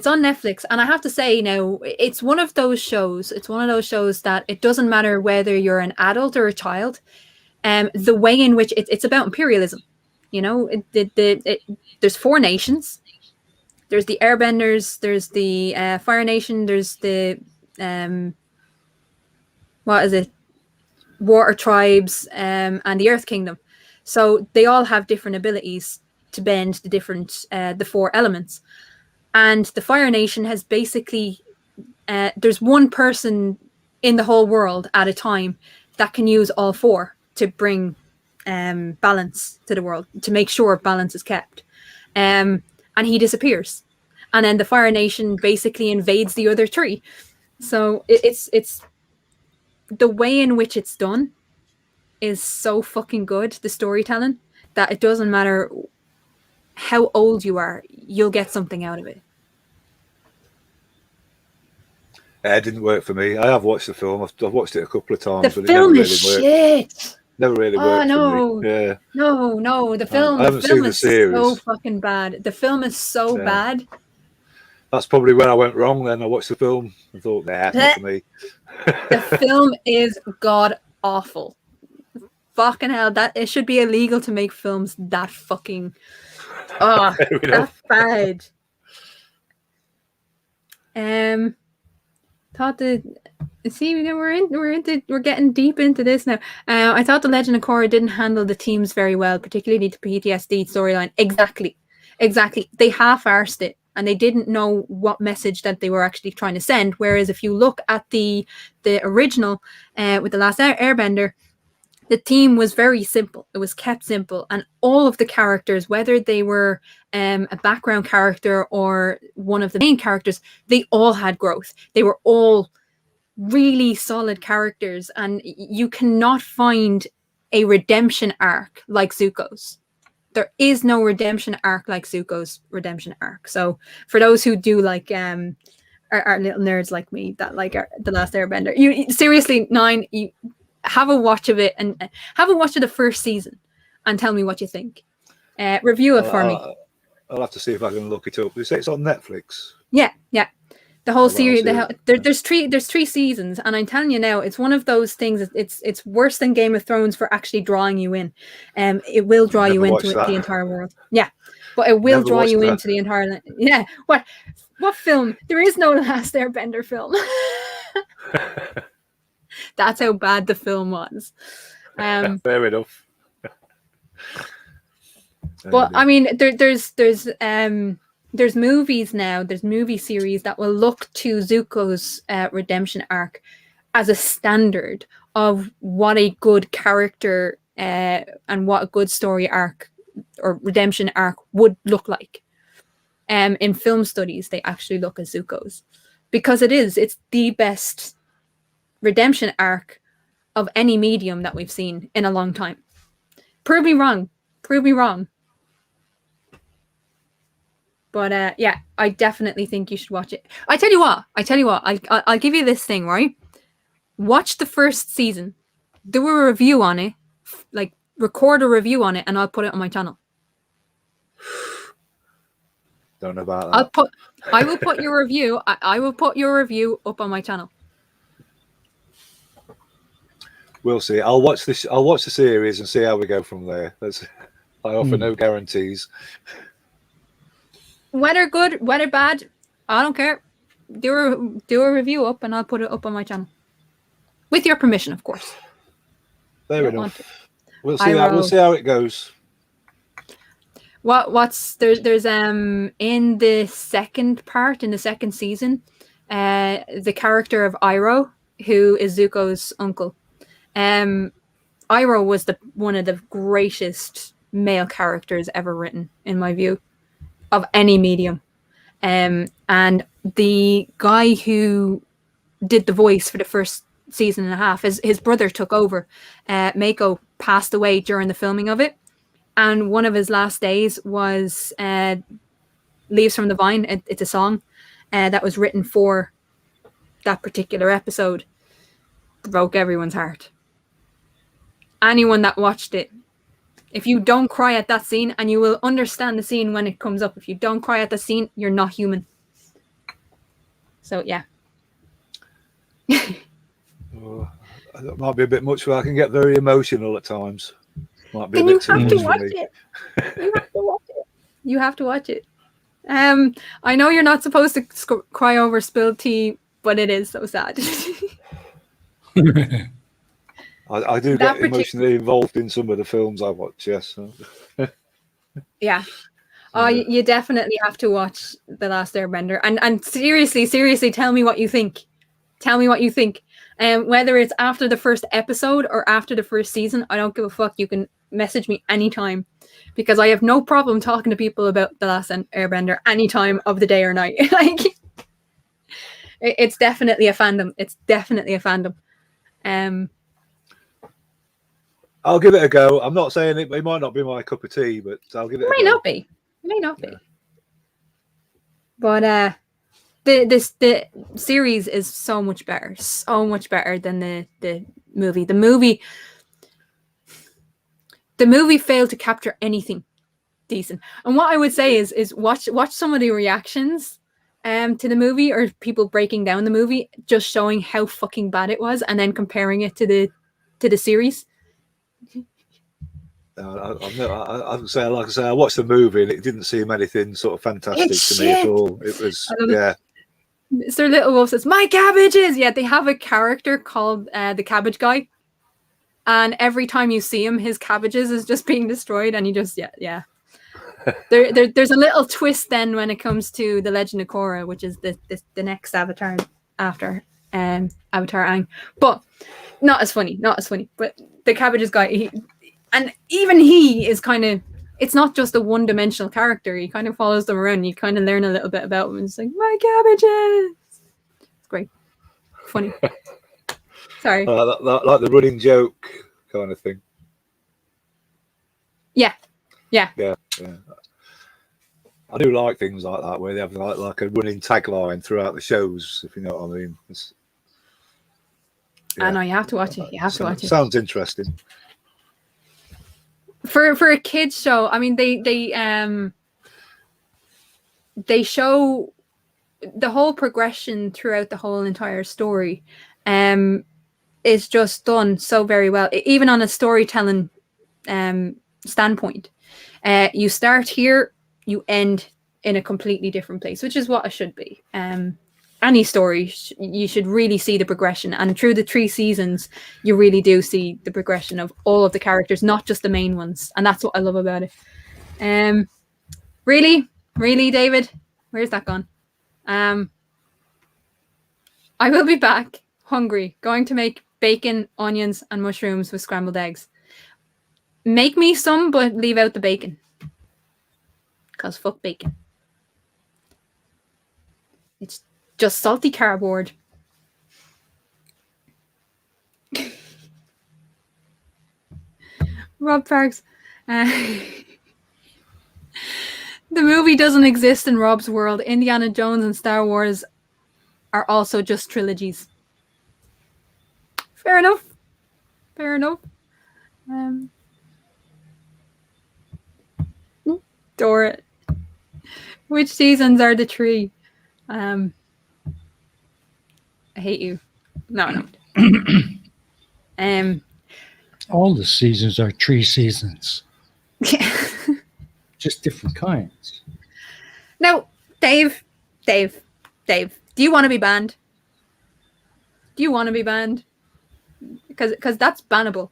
And I have to say now, it's one of those shows that it doesn't matter whether you're an adult or a child. The way in which it's about imperialism. You know, there's 4 nations. There's the Airbenders, there's the Fire Nation, there's the Water Tribes, and the Earth Kingdom. So they all have different abilities to bend the 4 elements. And the Fire Nation has basically, there's one person in the whole world at a time that can use all 4 to bring balance to the world, to make sure balance is kept. And he disappears. And then the Fire Nation basically invades the other 3. So it's the way in which it's done is so fucking good, the storytelling, that it doesn't matter how old you are, you'll get something out of it. It didn't work for me. I have watched the film. I've watched it a couple of times, The but it never film really is worked. shit. Never really Oh worked for no, me. Yeah, no. The I haven't seen film the is so series. fucking bad. The film is so Yeah. bad. That's probably where I went wrong. Then I watched the film and thought, nah, it's not for me. The film is god awful. Fucking hell, that it should be illegal to make films that fucking that bad. Thought the see we're getting deep into this now. I thought the Legend of Korra didn't handle the teams very well, particularly the PTSD storyline. Exactly. They half-arsed it, and they didn't know what message that they were actually trying to send. Whereas if you look at the original with the Last Airbender, the theme was very simple. It was kept simple, and all of the characters, whether they were a background character or one of the main characters, they all had growth. They were all really solid characters, and you cannot find a redemption arc like Zuko's. There is no redemption arc like Zuko's redemption arc. So for those who do like are little nerds like me that like the Last Airbender, you seriously, Nine, you have a watch of it and have a watch of the first season and tell me what you think. Review it for me. I'll have to see if I can look it up. You say it's on Netflix? Yeah. The whole series. Well, There's three seasons, and I'm telling you now, it's one of those things. It's worse than Game of Thrones for actually drawing you in. It will draw you into the entire world. Yeah, but it will draw you into the entire. Yeah. What film? There is no Last Airbender film. That's how bad the film was. Fair enough. But I mean, there's movies now. There's movie series that will look to Zuko's redemption arc as a standard of what a good character and what a good story arc or redemption arc would look like. In film studies, they actually look at Zuko's because it's the best redemption arc of any medium that we've seen in a long time. Prove me wrong. But yeah, I definitely think you should watch it. I tell you what, I'll give you this thing, right? Watch the first season, do a review on it, like record a review on it, and I'll put it on my channel. Don't know about that. I will put your review. I will put your review up on my channel. We'll see. I'll watch the series and see how we go from there. I offer no guarantees. Whether good, whether bad, I don't care. Do a review up, and I'll put it up on my channel, with your permission, of course. Fair enough. We'll see how it goes. There's in the second part, in the second season, the character of Iroh, who is Zuko's uncle. Iroh was one of the greatest male characters ever written, in my view, of any medium. And the guy who did the voice for the first season and a half, his brother took over. Mako passed away during the filming of it, and one of his last days was Leaves from the Vine. It's a song that was written for that particular episode. Broke everyone's heart. Anyone that watched it, if you don't cry at that scene, and you will understand the scene when it comes up, if you don't cry at the scene, you're not human. So yeah. That might be a bit much, but I can get very emotional at times. Might be then a bit too much watch for me. it. You have to watch it. I know you're not supposed to cry over spilled tea, but it is so sad. I do get emotionally involved in some of the films I watch, yes. Yeah. Oh, you definitely have to watch The Last Airbender. And seriously, tell me what you think. Tell me what you think. Whether it's after the first episode or after the first season, I don't give a fuck. You can message me anytime, because I have no problem talking to people about The Last Airbender any time of the day or night. Like, it's definitely a fandom. I'll give it a go. I'm not saying it might not be my cup of tea, but I'll give it a go. It may not be. But the series is so much better than the movie. The movie failed to capture anything decent. And what I would say is watch some of the reactions to the movie, or people breaking down the movie, just showing how fucking bad it was, and then comparing it to the series. I would say, like I say, I watched the movie and it didn't seem anything sort of fantastic It's to me at shit. all. It was, yeah. Mr. Little Wolf says, "My cabbages!" Yeah, they have a character called the Cabbage Guy. And every time you see him, his cabbages is just being destroyed, and he just, yeah. There's a little twist then when it comes to the Legend of Korra, which is the next Avatar after Avatar Aang, but not as funny. But the cabbages guy, and even he is kind of, it's not just a one-dimensional character. He kind of follows them around. You kind of learn a little bit about him. And it's like, my cabbages. It's great, funny. Sorry, like the running joke kind of thing. Yeah. I do like things like that where they have like a running tagline throughout the shows, if you know what I mean. I know, you have to watch it. You have to watch it. Sounds interesting. For a kids show, I mean, they show the whole progression throughout the whole entire story. Is just done so very well, even on a storytelling standpoint. You start here, you end in a completely different place, which is what it should be. Any story, you should really see the progression, and through the 3 seasons, you really do see the progression of all of the characters, not just the main ones, and that's what I love about it. Really, David, where's that gone? I will be back hungry, going to make bacon, onions, and mushrooms with scrambled eggs. Make me some, but leave out the bacon. Because fuck bacon. It's just salty cardboard. Rob Parks. The movie doesn't exist in Rob's world. Indiana Jones and Star Wars are also just trilogies. Fair enough. Dora. Which seasons are the 3? I hate you. No. All the seasons are 3 seasons. Yeah. Just different kinds. Now, Dave, do you want to be banned? Because that's bannable.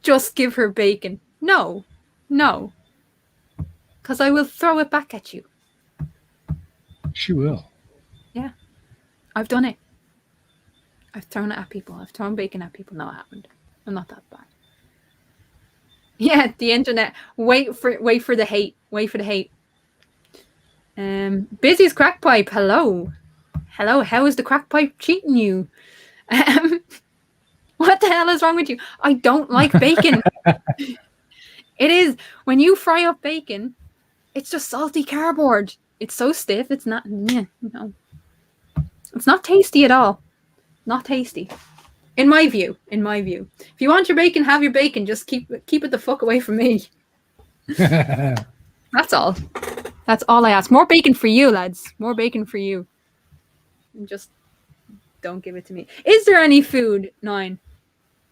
Just give her bacon. No. Because I will throw it back at you. She will. Yeah. I've done it. I've thrown it at people. I've thrown bacon at people. No, I haven't. I'm not that bad. Yeah, the internet. Wait for the hate. Busy's crack pipe. Hello. How is the crack pipe cheating you? What the hell is wrong with you? I don't like bacon. It is, when you fry up bacon, it's just salty cardboard. It's so stiff. It's not. No. It's not tasty at all. Not tasty. In my view. If you want your bacon, have your bacon. Just keep it the fuck away from me. That's all. That's all I ask. More bacon for you, lads. More bacon for you. And just don't give it to me. Is there any food, Nine,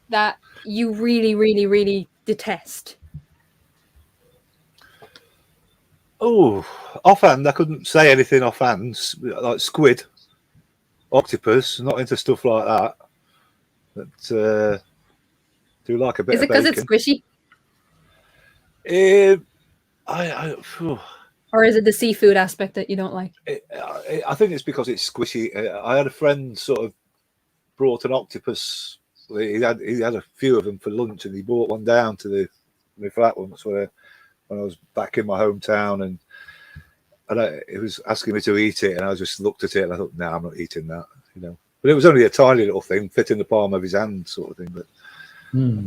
that you really, really, really detest? Oh, offhand, I couldn't say anything offhand. Like squid, octopus, not into stuff like that. But do like a bit Is it of bacon. because it's squishy? Or is it the seafood aspect that you don't like? I think it's because it's squishy. I had a friend sort of brought an octopus. He had a few of them for lunch, and he brought one down to my flat once when I was back in my hometown, and he was asking me to eat it, and I just looked at it and I thought, no, I'm not eating that, But it was only a tiny little thing, fit in the palm of his hand, sort of thing. But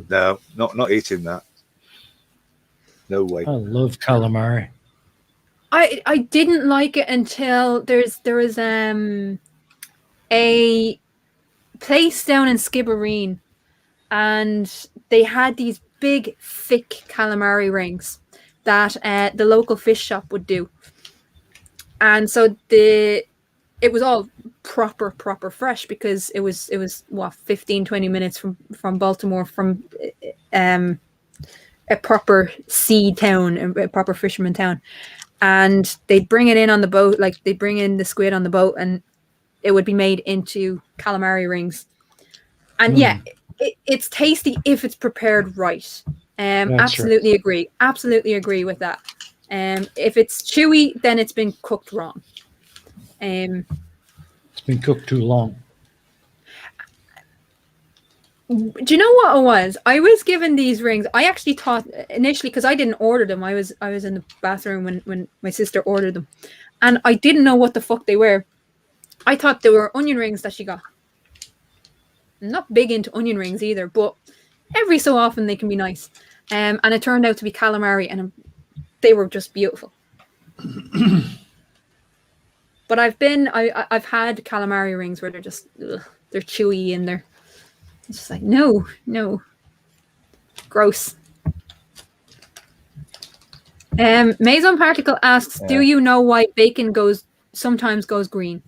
no, not eating that. No way. I love calamari. I didn't like it until there was a place down in Skibbereen, and they had these big, thick calamari rings that the local fish shop would do. And so it was all proper fresh, because it was what, 15-20 minutes from Baltimore, from a proper sea town, a proper fisherman town. And they'd bring it in on the boat, like they bring in the squid on the boat, and it would be made into calamari rings. And yeah, it's tasty if it's prepared right. Absolutely right. agree. Absolutely agree with that. If it's chewy, then it's been cooked wrong. It's been cooked too long. Do you know what it was? I was given these rings. I actually thought initially, because I didn't order them, I was in the bathroom when my sister ordered them, and I didn't know what the fuck they were. I thought they were onion rings that she got. I'm not big into onion rings either, but every so often they can be nice. And it turned out to be calamari, and they were just beautiful. But I've had calamari rings where they're just they're chewy, and they're just like no, gross. Maison Particle asks, do you know why bacon sometimes goes green?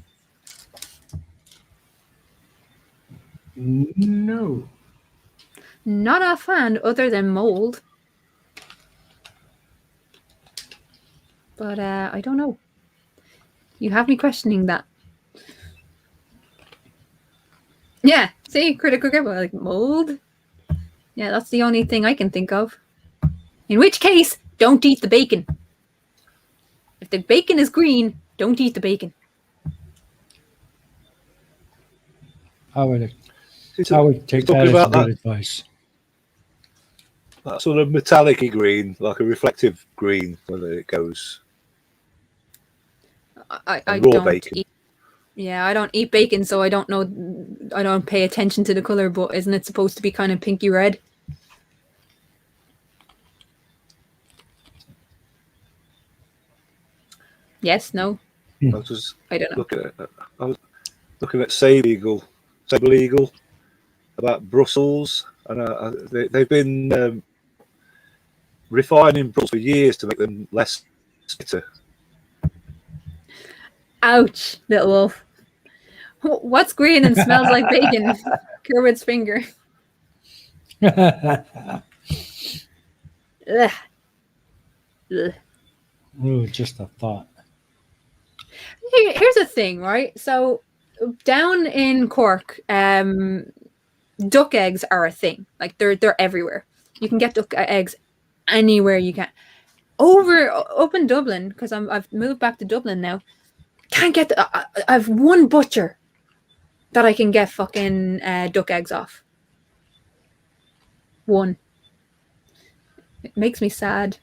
No. Not a fan, other than mold. But I don't know. You have me questioning that. Yeah, see, critical grip, like mold. Yeah, that's the only thing I can think of. In which case, don't eat the bacon. If the bacon is green, don't eat the bacon. I would take that as good advice. That sort of metallic-y green, like a reflective green, whether it goes. I raw don't bacon. I don't eat bacon, so I don't know. I don't pay attention to the color, but isn't it supposed to be kind of pinky red? Yes, no. I don't know. I was looking at Sable Eagle, about Brussels, and they've been refining Brussels for years to make them less bitter. Ouch, little wolf. What's green and smells like bacon? Kermit's finger. Ugh. Ugh. Ooh, just a thought. Here's the thing, right? So down in Cork, duck eggs are a thing. Like they're everywhere. You can get duck eggs anywhere you can. Up in Dublin, because I've moved back to Dublin now. Can't get I've one butcher that I can get fucking duck eggs off. One. It makes me sad.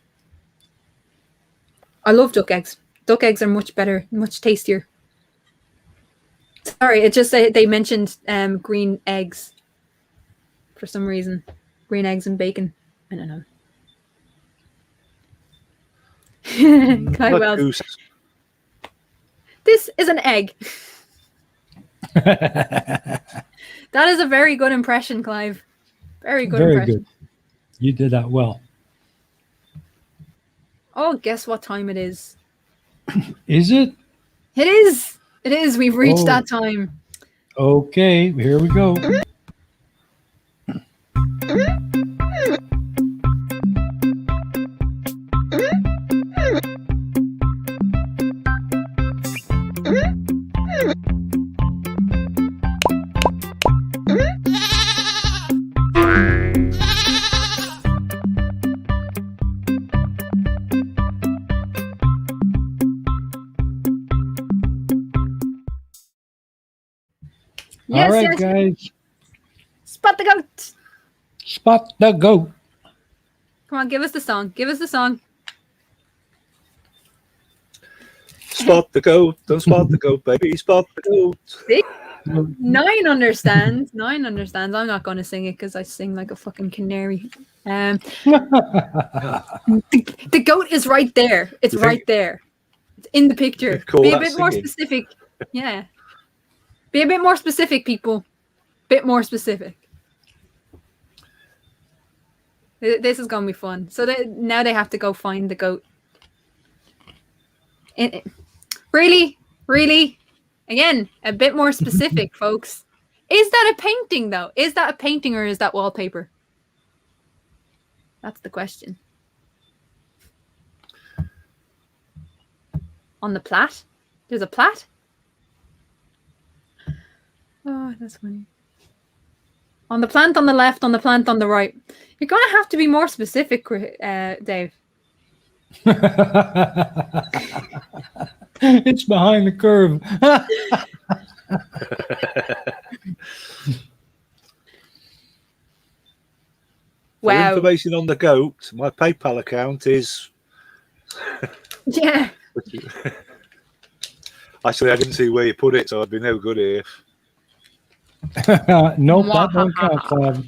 I love duck eggs. Duck eggs are much better, much tastier. Sorry, it just they mentioned green eggs for some reason. Green eggs and bacon. I don't know. Clive Wells. This is an egg. That is a very good impression, Clive. Very good impression. Good. You did that well. Oh, guess what time it is? Is it? It is. It is. We've reached that time. Okay, here we go. Yes, all right, guys. Spot the goat. Spot the goat. Come on, give us the song. Give us the song. Spot the goat. Don't spot the goat, baby. Spot the goat. See? Nine understands. Nine understands. I'm not going to sing it because I sing like a fucking canary. The goat is right there. It's right there. It's in the picture. Call Be a that bit more singing. specific. Yeah. Be a bit more specific, people. Bit more specific. This is going to be fun. So now they have to go find the goat. Really? Really? Again, a bit more specific, folks. Is that a painting, though? Is that a painting or is that wallpaper? That's the question. On the plat? There's a plat? Oh, that's funny. On the plant on the left, on the plant on the right. You're going to have to be more specific, Dave. It's behind the curve. For Wow. information on the goat, my PayPal account is. Yeah. Actually, I didn't see where you put it, so I'd be no good here. Nope, that don't count, Clive.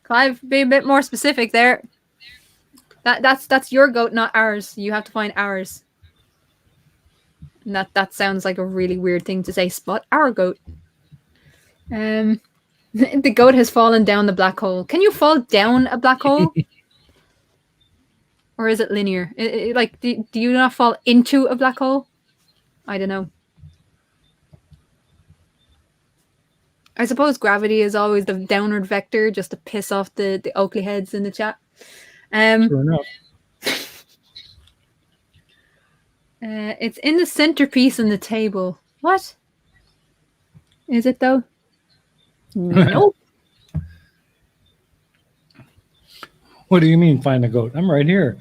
Clive, be a bit more specific there. That's your goat, not ours. You have to find ours. And that sounds like a really weird thing to say. Spot our goat. The goat has fallen down the black hole. Can you fall down a black hole? Or is it linear? Like, do you not fall into a black hole? I don't know. I suppose gravity is always the downward vector, just to piss off the Oakley heads in the chat. Sure enough. It's in the centerpiece on the table. What? Is it though? Nope. What do you mean find a goat? I'm right here.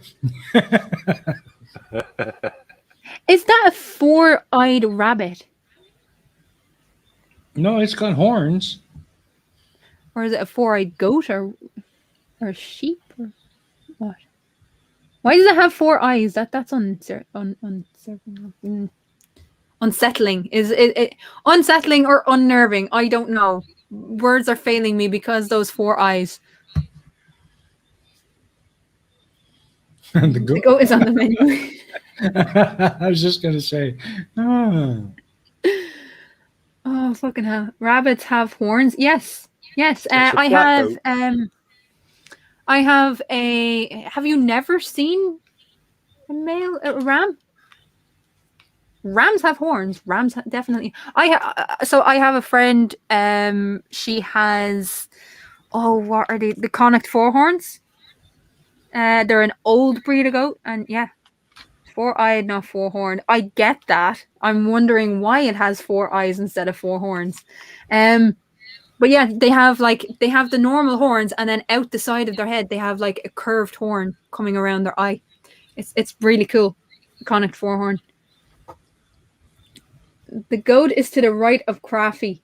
Is that a four-eyed rabbit? No, it's got horns. Or is it a four-eyed goat or sheep or what? Why does it have four eyes? That's unsettling. Is it unsettling or unnerving? I don't know. Words are failing me because those four eyes. The goat is on the menu. I was just gonna say. Oh. Oh, fucking hell. Rabbits have horns. Yes. I have have you never seen a ram? Rams have horns. Rams definitely. So I have a friend, she has, what are they? The Connacht Four Horns. They're an old breed of goat, and yeah. Four-eyed, not four-horned. I get that. I'm wondering why it has four eyes instead of four horns. But yeah, they have the normal horns, and then out the side of their head they have like a curved horn coming around their eye. It's really cool. Connacht Four-horn. The goat is to the right of Crafty.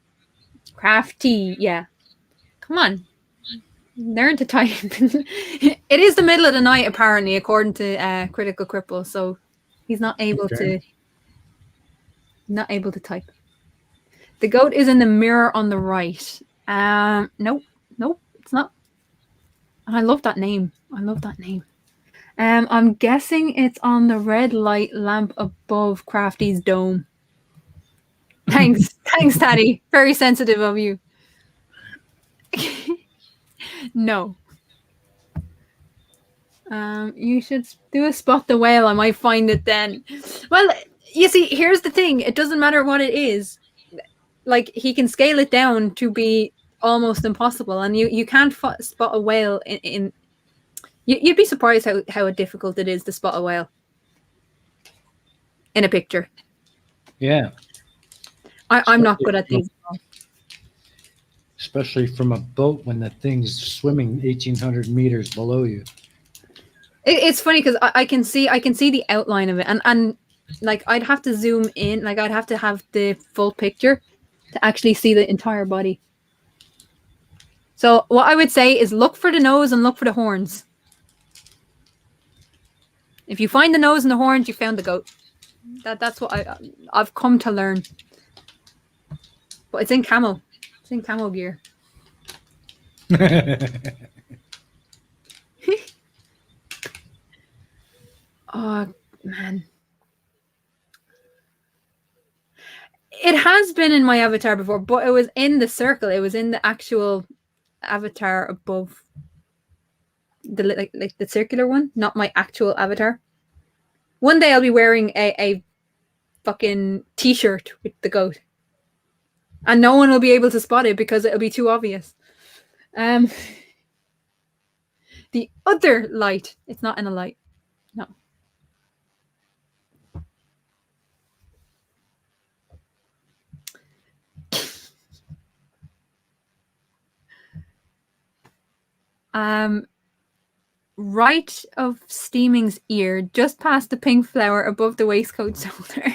Crafty, yeah. Come on. Learn to type. It is the middle of the night, apparently, according to Critical Cripple, so he's not able to type. The goat is in the mirror on the right. Nope, it's not. I love that name. I'm guessing it's on the red light lamp above Crafty's dome. Thanks, Tatty. Very sensitive of you. No. You should do a spot the whale. I might find it then. Well, you see, here's the thing. It doesn't matter what it is. Like, he can scale it down to be almost impossible, and you can't spot a whale in you'd be surprised how difficult it is to spot a whale in a picture. Yeah. I'm not good at these. Especially from a boat when the thing's swimming 1,800 meters below you. It's funny because I can see the outline of it, and like I'd have to zoom in, like I'd have to have the full picture to actually see the entire body. So what I would say is look for the nose and look for the horns. If you find the nose and the horns, you found the goat. That's what I've come to learn. But it's in camo. It's in camo gear. Oh, man. It has been in my avatar before, but it was in the circle. It was in the actual avatar above the like the circular one, not my actual avatar. One day I'll be wearing a fucking t-shirt with the goat. And no one will be able to spot it because it'll be too obvious. The other light, it's not in a light. No. Right of Steaming's ear, just past the pink flower above the waistcoat shoulder.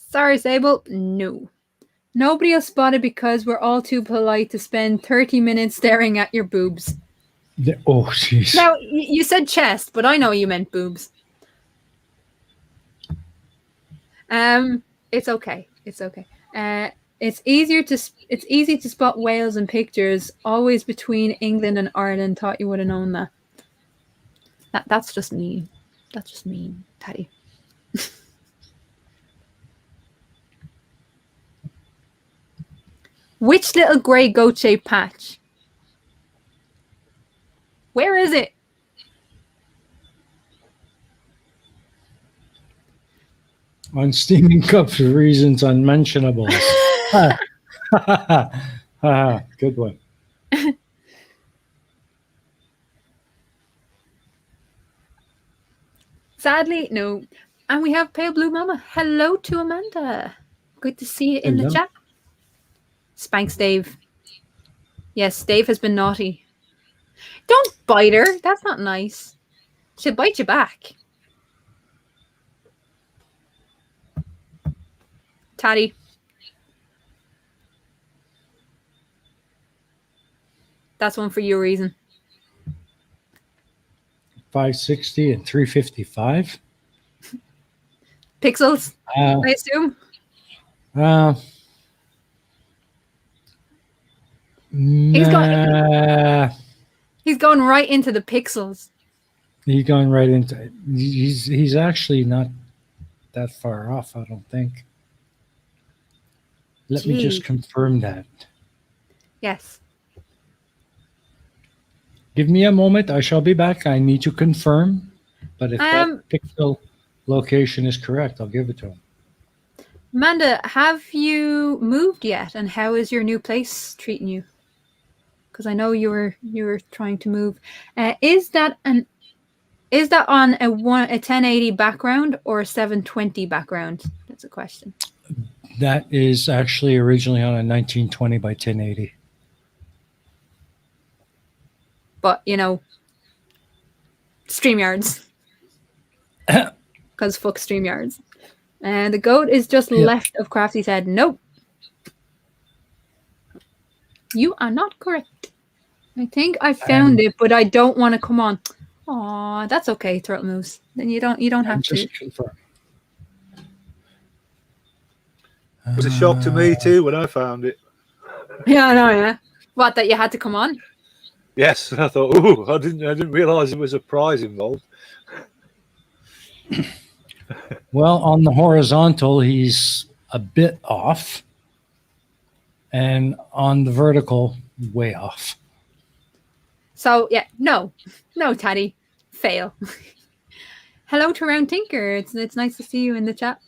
Sorry, Sable. No. Nobody will spot it because we're all too polite to spend 30 minutes staring at your boobs. Oh, jeez. Now, you said chest, but I know you meant boobs. It's okay. It's okay. It's easy to spot whales in pictures. Always between England and Ireland. Thought you would have known that. That's just mean. That's just mean, Tatty. Which little grey goat-shaped patch? Where is it? On steaming cup for reasons unmentionable. Good one. Sadly, no. And we have Pale Blue Mama. Hello to Amanda. Good to see you in the chat. Spanks Dave. Yes, Dave has been naughty. Don't bite her. That's not nice. She'll bite you back. Tatty. That's one for your reason. 560 and 355. Pixels, I assume. He's going right into the pixels. He's going right into. He's actually not that far off, I don't think. Let me just confirm that. Yes. Give me a moment. I shall be back. I need to confirm. But if that pixel location is correct, I'll give it to him. Amanda, have you moved yet? And how is your new place treating you? Because I know you were trying to move. Is that on a 1080 background or a 720 background? That's a question. That is actually originally on a 1920 by 1080. But, StreamYards. Because fuck StreamYards. And the goat is just left of Crafty's head. Nope. You are not correct. I think I found it, but I don't want to come on. Aw, that's okay, Turtle Moose. Then you don't have to. Confirm. It was a shock to me too when I found it. Yeah, I know, yeah. What, that you had to come on? Yes, I thought, ooh, I didn't realise there was a prize involved. Well, on the horizontal, he's a bit off. And on the vertical, way off. So, yeah, no, Tatty. Fail. Hello to Round Tinker. It's nice to see you in the chat.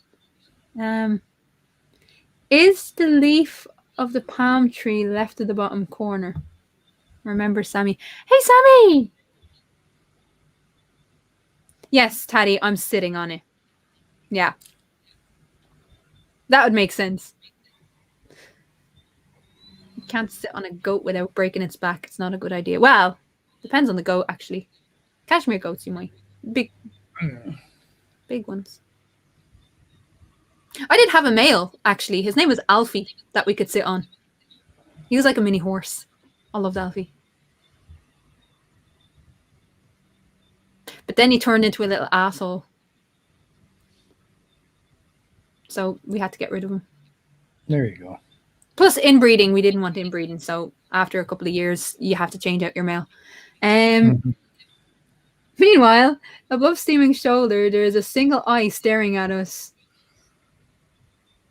Is the leaf of the palm tree left at the bottom corner? Remember Sammy. Hey, Sammy! Yes, Tatty, I'm sitting on it. Yeah. That would make sense. You can't sit on a goat without breaking its back. It's not a good idea. Well, depends on the goat, actually. Cashmere goats, you might. Big ones. I did have a male, actually. His name was Alfie, that we could sit on. He was like a mini horse. I loved Alfie. But then he turned into a little asshole. So we had to get rid of him. There you go. Plus, inbreeding, we didn't want inbreeding. So after a couple of years, you have to change out your male. Meanwhile, above Steaming's shoulder, there is a single eye staring at us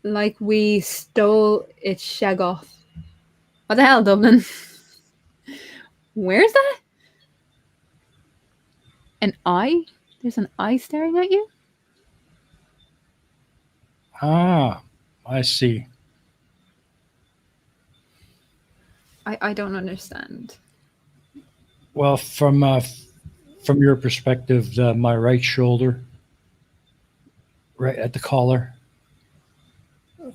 like we stole its shag off. What the hell, Dublin? Where's that? An eye? There's an eye staring at you? Ah, I see. I don't understand. Well, from your perspective, my right shoulder, right at the collar,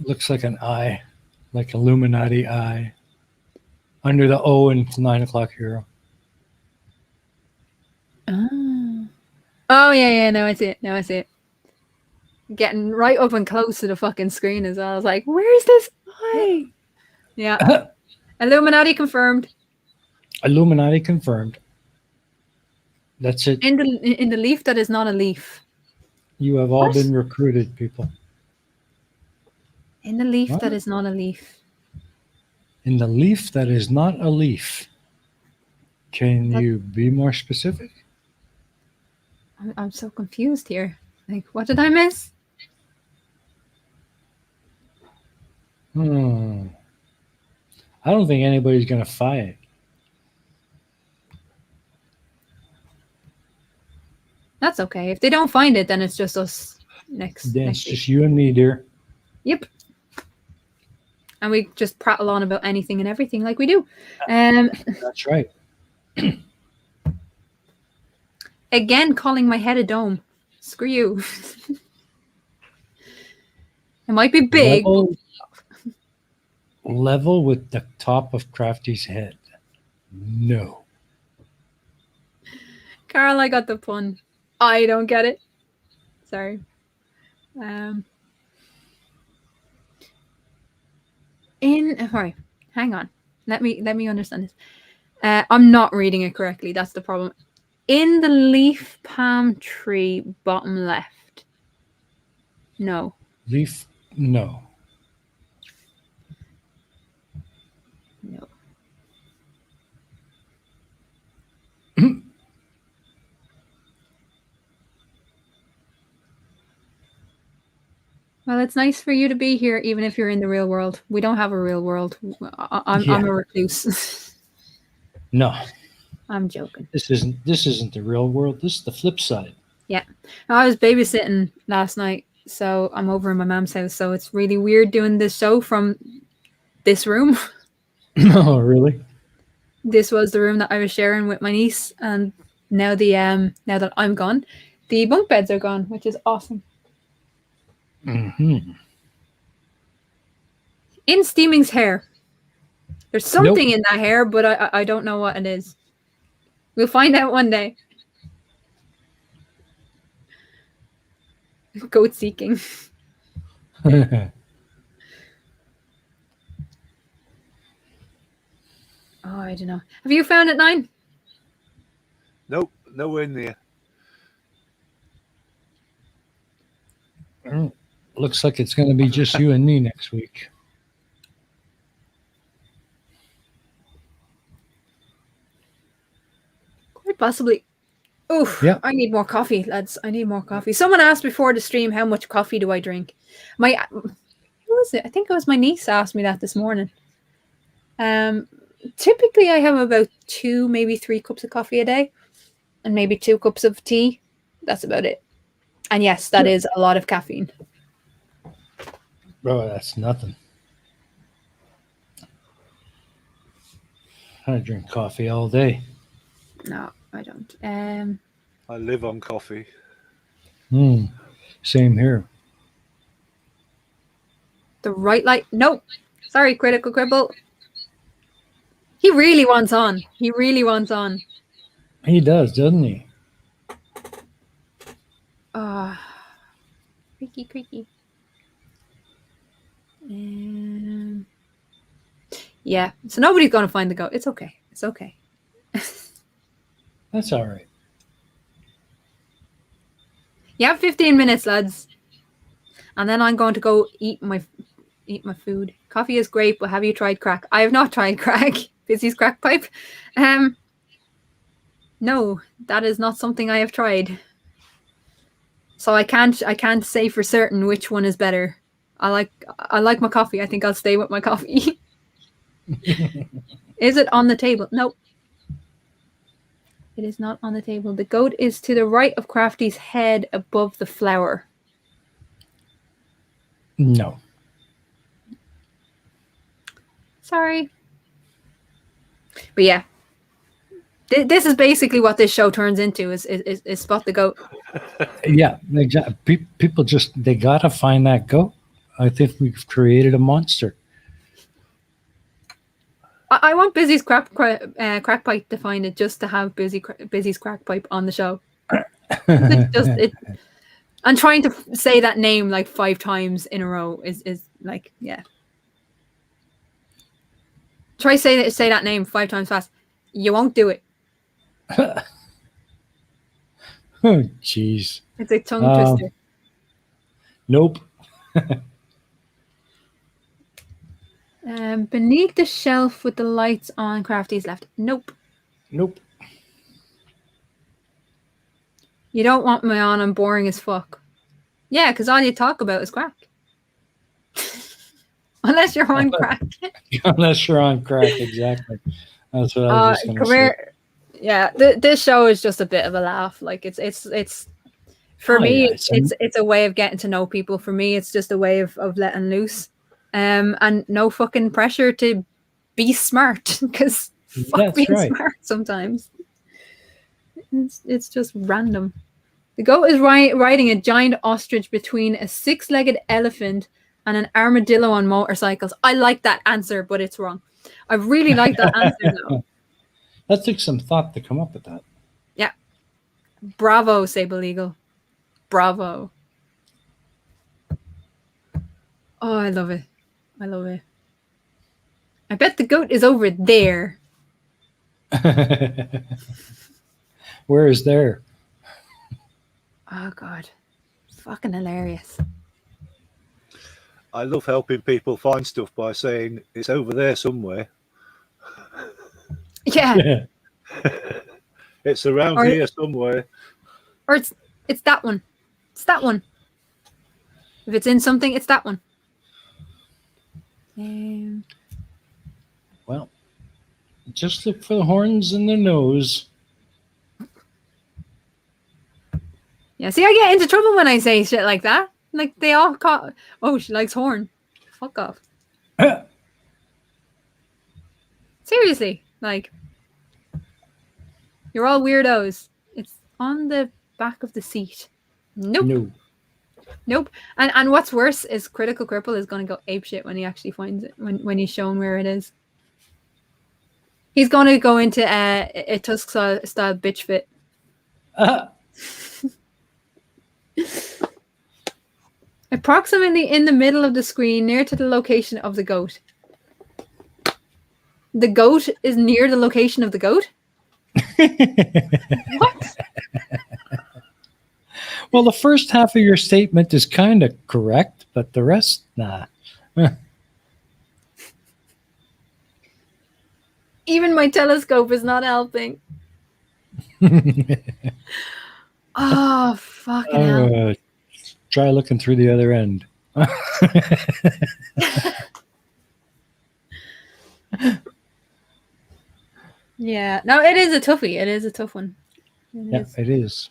looks like an eye, like Illuminati eye, under the O in 9:00HERO. Oh, yeah, no, I see it. Getting right up and close to the fucking screen as well. I was like, where's this eye? Yeah. Illuminati confirmed. Illuminati confirmed. That's it. In the leaf that is not a leaf. You have all been recruited, people. In the leaf that is not a leaf. In the leaf that is not a leaf. Can you be more specific? I'm so confused here. Like, what did I miss? I don't think anybody's going to fight. That's okay. If they don't find it, then it's just us next. Then next it's week. just you and me, dear. Yep. And we just prattle on about anything and everything like we do. That's right. Again, calling my head a dome. Screw you. It might be big. Level with the top of Crafty's head. No. Carl, I got the pun. I don't get it. Sorry. Sorry, hang on. Let me understand this. I'm not reading it correctly. That's the problem. In the leaf palm tree, bottom left. No. Leaf? No. No. Well, it's nice for you to be here, even if you're in the real world. We don't have a real world. I'm a recluse. No. I'm joking. This isn't the real world. This is the flip side. Yeah. I was babysitting last night, so I'm over in my mom's house. So it's really weird doing this show from this room. Oh, really? This was the room that I was sharing with my niece, and now now that I'm gone, the bunk beds are gone, which is awesome. Mm-hmm. In Steaming's hair. There's something in that hair, but I don't know what it is. We'll find out one day. Goat seeking. Oh, I don't know. Have you found it, Nine? Nope, nowhere near. Looks like it's going to be just you and me next week. Quite possibly. Oof, yeah. I need more coffee, lads. I need more coffee. Someone asked before the stream, how much coffee do I drink? Who was it? I think it was my niece asked me that this morning. Typically I have about 2, maybe 3 cups of coffee a day, and maybe 2 cups of tea. That's about it. And yes, that is a lot of caffeine. Bro, that's nothing. I drink coffee all day. No, I don't. I live on coffee. Same here. The right light. Nope. Sorry, Critical Cribble. He really wants on. He really wants on. He does, doesn't he? Creaky. Yeah. So nobody's going to find the goat. It's okay. It's okay. That's all right. You have 15 minutes, lads. And then I'm going to go eat my food. Coffee is great, but have you tried crack? I have not tried crack. Busy's crack pipe. No, that is not something I have tried. So I can't say for certain which one is better. I like my coffee. I think I'll stay with my coffee. Is it on the table? Nope. It is not on the table. The goat is to the right of Crafty's head above the flower. No. Sorry. But yeah. This is basically what this show turns into is Spot the Goat. Yeah, exactly. People they gotta find that goat. I think we've created a monster. I want Busy's crack pipe to find it just to have Busy's crack pipe on the show. And trying to say that name like 5 times in a row is like, yeah. Try say that name 5 times fast. You won't do it. Oh, jeez. It's a tongue twister. Nope. Beneath the shelf with the lights on, Crafty's left. Nope. Nope. You don't want me on. I'm boring as fuck. Yeah, because all you talk about is crack. Unless you're on crack. Unless you're on crack, exactly. That's what I was just going to say. Yeah, this show is just a bit of a laugh. Like it's for me, it's a way of getting to know people. For me, it's just a way of letting loose. And no fucking pressure to be smart, because fuck being smart sometimes. It's just random. The goat is riding a giant ostrich between a 6-legged elephant and an armadillo on motorcycles. I like that answer, but it's wrong. I really like that answer though. That took some thought to come up with that. Yeah. Bravo, Sable-Eagle. Bravo. Oh, I love it. I love it. I bet the goat is over there. Where is there? Oh, God. Fucking hilarious. I love helping people find stuff by saying it's over there somewhere. Yeah. It's around here somewhere. Or it's that one. It's that one. If it's in something, it's that one. Well, just look for the horns and the nose. Yeah, see, I get into trouble when I say shit like that. Like, they all call, oh, she likes horn. Fuck off. Seriously, like, you're all weirdos. It's on the back of the seat. Nope. No. Nope. And what's worse is Critical Cripple is going to go apeshit when he actually finds it, when he's shown where it is. He's going to go into a Tusk style bitch fit. Approximately in the middle of the screen, near to the location of the goat. The goat is near the location of the goat? What? Well, the first half of your statement is kind of correct, but the rest, nah. Even my telescope is not helping. Oh, fucking hell. Try looking through the other end. Yeah. No, it is a toughie. It is a tough one. It is.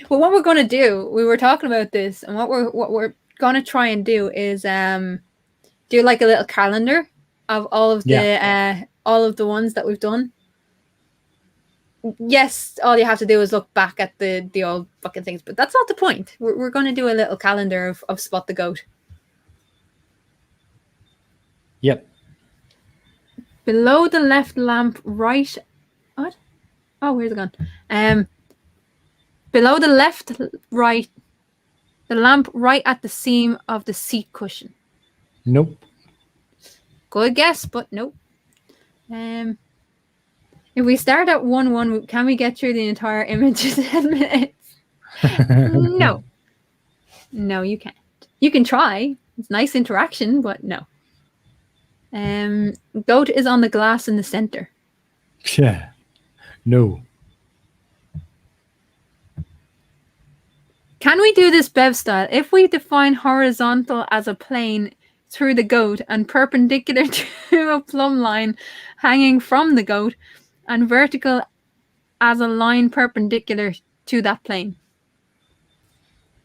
Well, what we're going to do, we were talking about this, and what we're going to try and do is do like a little calendar of all of the ones that we've done. Yes, all you have to do is look back at the old fucking things, but that's not the point. We're going to do a little calendar of Spot the Goat. Yep. Below the left lamp, right. What? Oh, where's it gone? Below the left, right, the lamp right at the seam of the seat cushion. Nope. Good guess, but nope. If we start at 1-1, can we get through the entire image in 10 minutes? No. No, you can't. You can try. It's nice interaction, but no. Goat is on the glass in the center. Yeah. No. Can we do this Bev style? If we define horizontal as a plane through the goat and perpendicular to a plumb line hanging from the goat and vertical as a line perpendicular to that plane.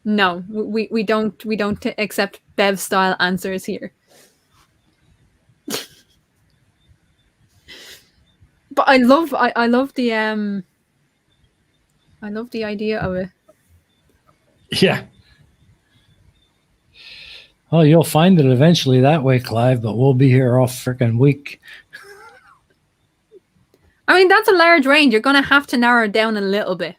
No, we don't accept Bev style answers here. But I love the idea of it. Yeah. Oh, you'll find it eventually that way, Clive, but we'll be here all freaking week. I mean, that's a large range. You're going to have to narrow it down a little bit.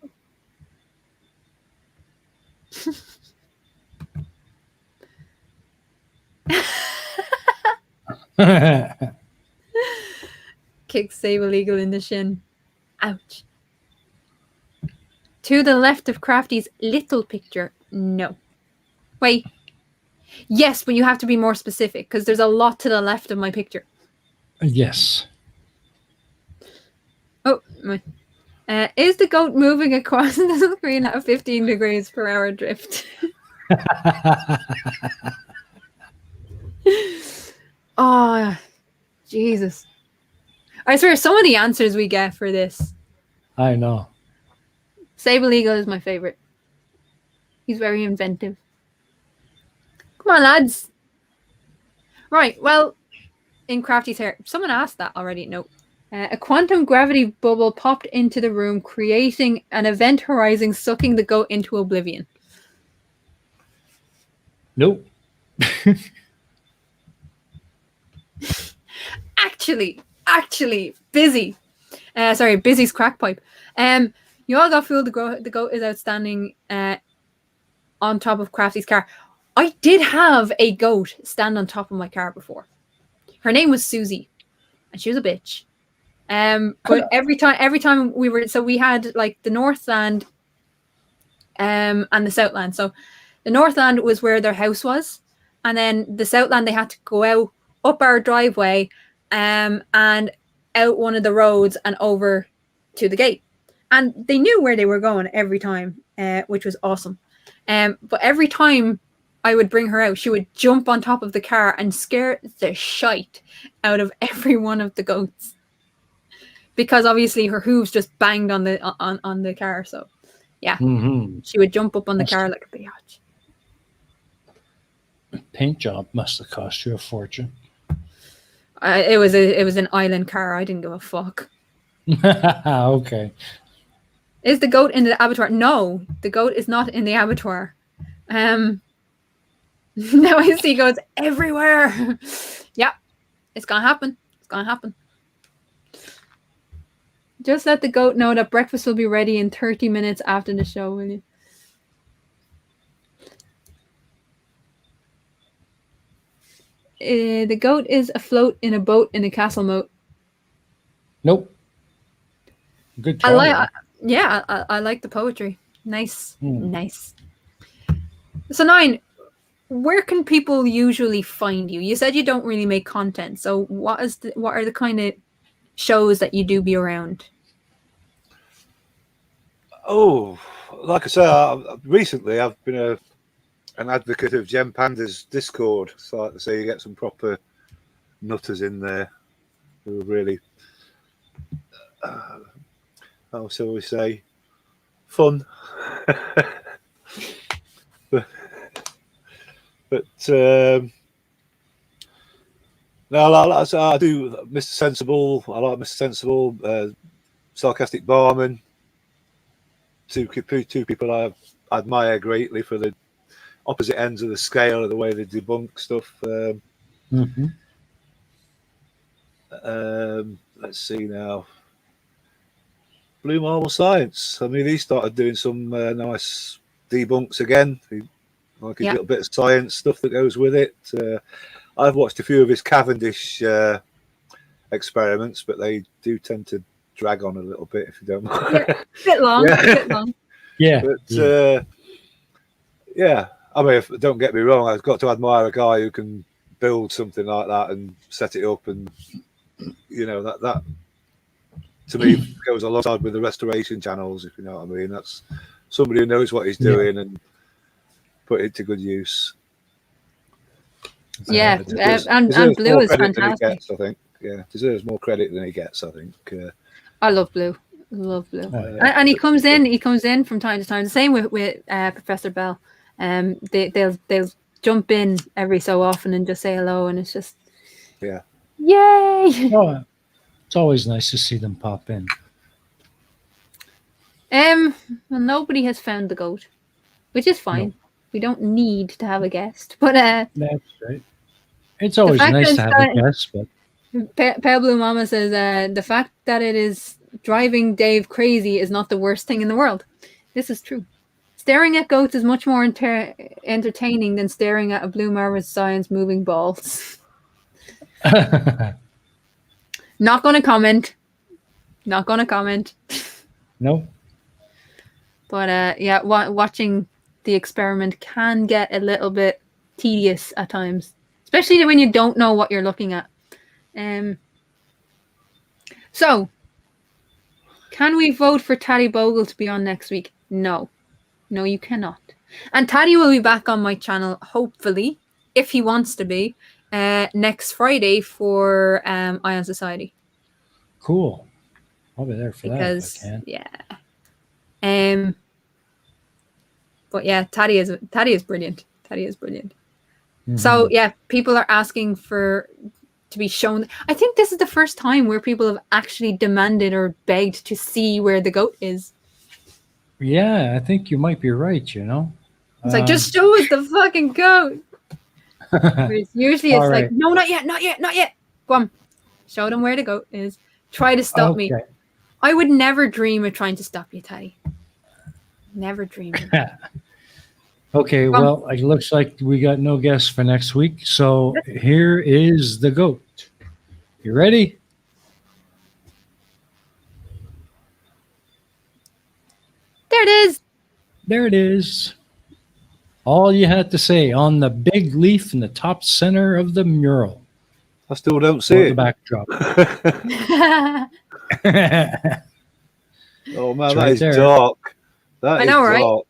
Kick Tattie-bogle in the shin. Ouch. To the left of Crafty's little picture. No. Wait. Yes, but you have to be more specific because there's a lot to the left of my picture. Yes. Oh, is the goat moving across the screen at 15 degrees per hour drift? Oh, Jesus. I swear, some of the answers we get for this. I know. Tattie-bogle is my favorite. He's very inventive. Come on, lads. Right, well, in Crafty's hair. Someone asked that already. No. A quantum gravity bubble popped into the room, creating an event horizon, sucking the goat into oblivion. Nope. Actually, busy. Sorry, Busy's crack pipe. You all got fooled. The goat is outstanding on top of Crafty's car. I did have a goat stand on top of my car before. Her name was Susie, and she was a bitch. But every time we were, so we had like the Northland and the Southland. So the Northland was where their house was, and then the Southland they had to go out up our driveway and out one of the roads and over to the gate. And they knew where they were going every time, which was awesome. But every time I would bring her out, she would jump on top of the car and scare the shite out of every one of the goats. Because obviously her hooves just banged on the car. So yeah, She would jump up on the car like a biatch. Paint job must have cost you a fortune. It was an island car. I didn't give a fuck. Okay. Is the goat in the abattoir? No, the goat is not in the abattoir. Now I see goats everywhere. Yeah, it's gonna happen. It's gonna happen. Just let the goat know that breakfast will be ready in 30 minutes after the show, will you? The goat is afloat in a boat in a castle moat. Nope. Good try. I like the poetry. Nice. Nice. So Nine, where can people usually find you? You said you don't really make content. So what are the kind of shows that you do be around? Oh, like I say, recently I've been an advocate of Gem Panda's Discord. So like to say, you get some proper nutters in there who are really, how shall we say, fun. but no, I do Mr. Sensible. I like Mr. Sensible, Sarcastic Barman. Two people I admire greatly for the opposite ends of the scale of the way they debunk stuff. Let's see now. Blue Marble Science. I mean, he started doing some nice debunks again. Like a little bit of science stuff that goes with it. I've watched a few of his Cavendish experiments, but they do tend to drag on a little bit, if you don't mind. Yeah, a bit long. Yeah. But yeah, I mean, don't get me wrong, I've got to admire a guy who can build something like that and set it up, and that to me goes alongside with the restoration channels, if you know what I mean. That's somebody who knows what he's doing and put it to good use. Yeah, Deserves and Blue more is credit than he fantastic. gets, I think. Yeah, deserves more credit than he gets, I think. I love Blue. Love Blue. And he comes in from time to time. The same with Professor Bell. They'll jump in every so often and just say hello, and it's just yeah. Yay! Oh, it's always nice to see them pop in. Well, nobody has found the goat, which is fine. No. We don't need to have a guest, but That's right. It's always nice to have a guest, but Pale Blue Mama says the fact that it is driving Dave crazy is not the worst thing in the world. This is true. Staring at goats is much more entertaining than staring at a Blue Marvel's science moving balls. Not going to comment. Not going to comment. No. But yeah, watching the experiment can get a little bit tedious at times, especially when you don't know what you're looking at. So, can we vote for Tattie-bogle to be on next week? No. No, you cannot. And Tatty will be back on my channel, hopefully, if he wants to be, next Friday for Ion Society. Cool. I'll be there for that if I can. Yeah. But yeah, Tatty is brilliant. Tatty is brilliant. Mm-hmm. So yeah, people are asking to be shown. I think this is the first time where people have actually demanded or begged to see where the goat is. Yeah, I think you might be right, It's like, just show us the fucking goat. Usually it's like, no, not yet, not yet, not yet. Go on. Show them where the goat is. Try to stop me. I would never dream of trying to stop you, Tatty. Never dream. Okay, well, it looks like we got no guests for next week. So here is the goat. You ready? There it is. There it is. All you had to say on the big leaf in the top center of the mural. I still don't see it. The backdrop. Oh man, that is dark. That is dark. Right?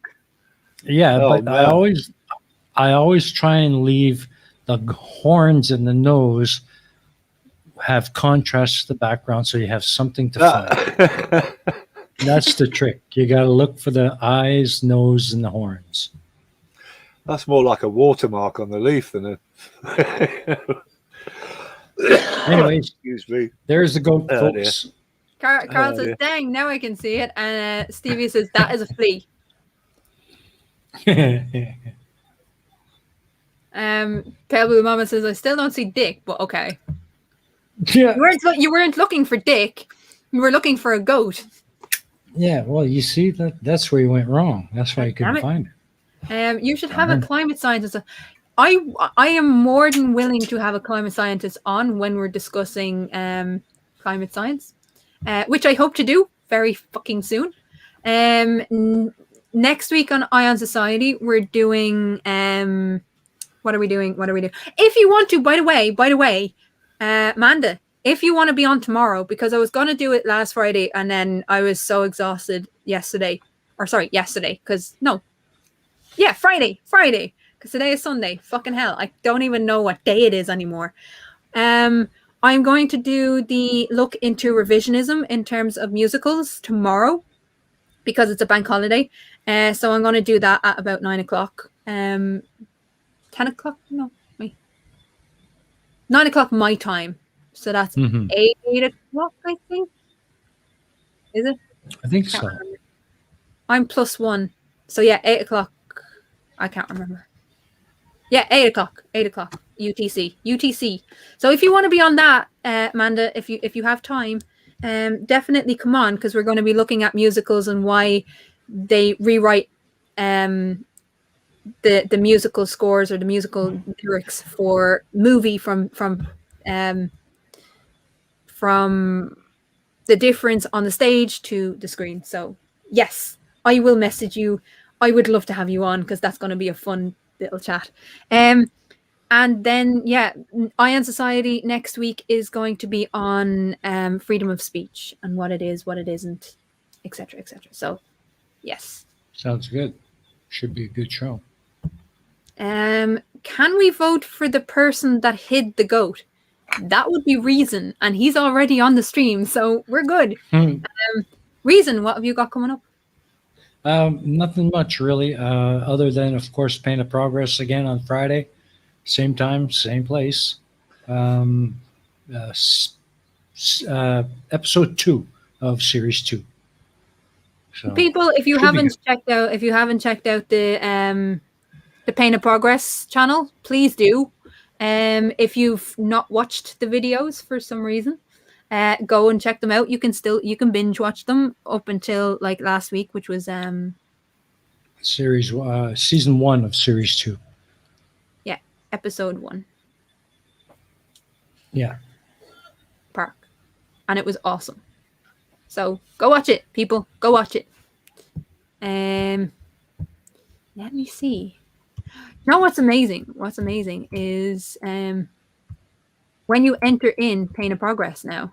Yeah, but man. I always try and leave the horns and the nose have contrast to the background, so you have something to find. That's the trick. You got to look for the eyes, nose, and the horns. That's more like a watermark on the leaf than a. Anyways, excuse me. There's the goat, folks. Carl says, "Dang, now I can see it," and Stevie says, "That is a flea." Pale Blue Mama says, "I still don't see Dick, but okay." Yeah. You weren't looking for Dick. You were looking for a goat. Yeah, well, you see that's where you went wrong. That's why you couldn't find it. You should have a climate scientist. I am more than willing to have a climate scientist on when we're discussing climate science, which I hope to do very fucking soon. Next week on Ion Society, we're doing what are we doing? If you want to, by the way, Amanda, if you want to be on tomorrow, because I was going to do it last Friday and then I was so exhausted yesterday, Friday, because today is Sunday. Fucking hell, I don't even know what day it is anymore. I'm going to do the look into revisionism in terms of musicals tomorrow because it's a bank holiday. So I'm going to do that at about 9 o'clock. 10 o'clock? No, wait. 9 o'clock my time. So that's 8 o'clock, I think. Is it? I think so. Remember. I'm +1. So yeah, 8 o'clock. I can't remember. Yeah, 8 o'clock. 8 o'clock. UTC. So if you want to be on that, Amanda, if you have time, definitely come on, because we're going to be looking at musicals and why they rewrite the musical scores or the musical lyrics for movie from the difference on the stage to the screen. So yes, I will message you. I would love to have you on because that's going to be a fun little chat. And then, yeah, Ion Society next week is going to be on freedom of speech and what it is, what it isn't, etc., etc. So, yes. Sounds good. Should be a good show. Can we vote for the person that hid the goat? That would be Reason, and he's already on the stream, so we're good. Reason, what have you got coming up? Nothing much really, other than, of course, Pain of Progress again on Friday. Same time, same place. Episode 2 of Series 2. So, people, if you haven't checked out the Pain of Progress channel, please do. If you've not watched the videos for some reason, go and check them out. You can binge watch them up until like last week, which was season 1 of Series 2. Yeah, episode 1. Yeah. Park. And it was awesome. So go watch it, people. Go watch it. Let me see. You know what's amazing? What's amazing is when you enter in Pain of Progress now,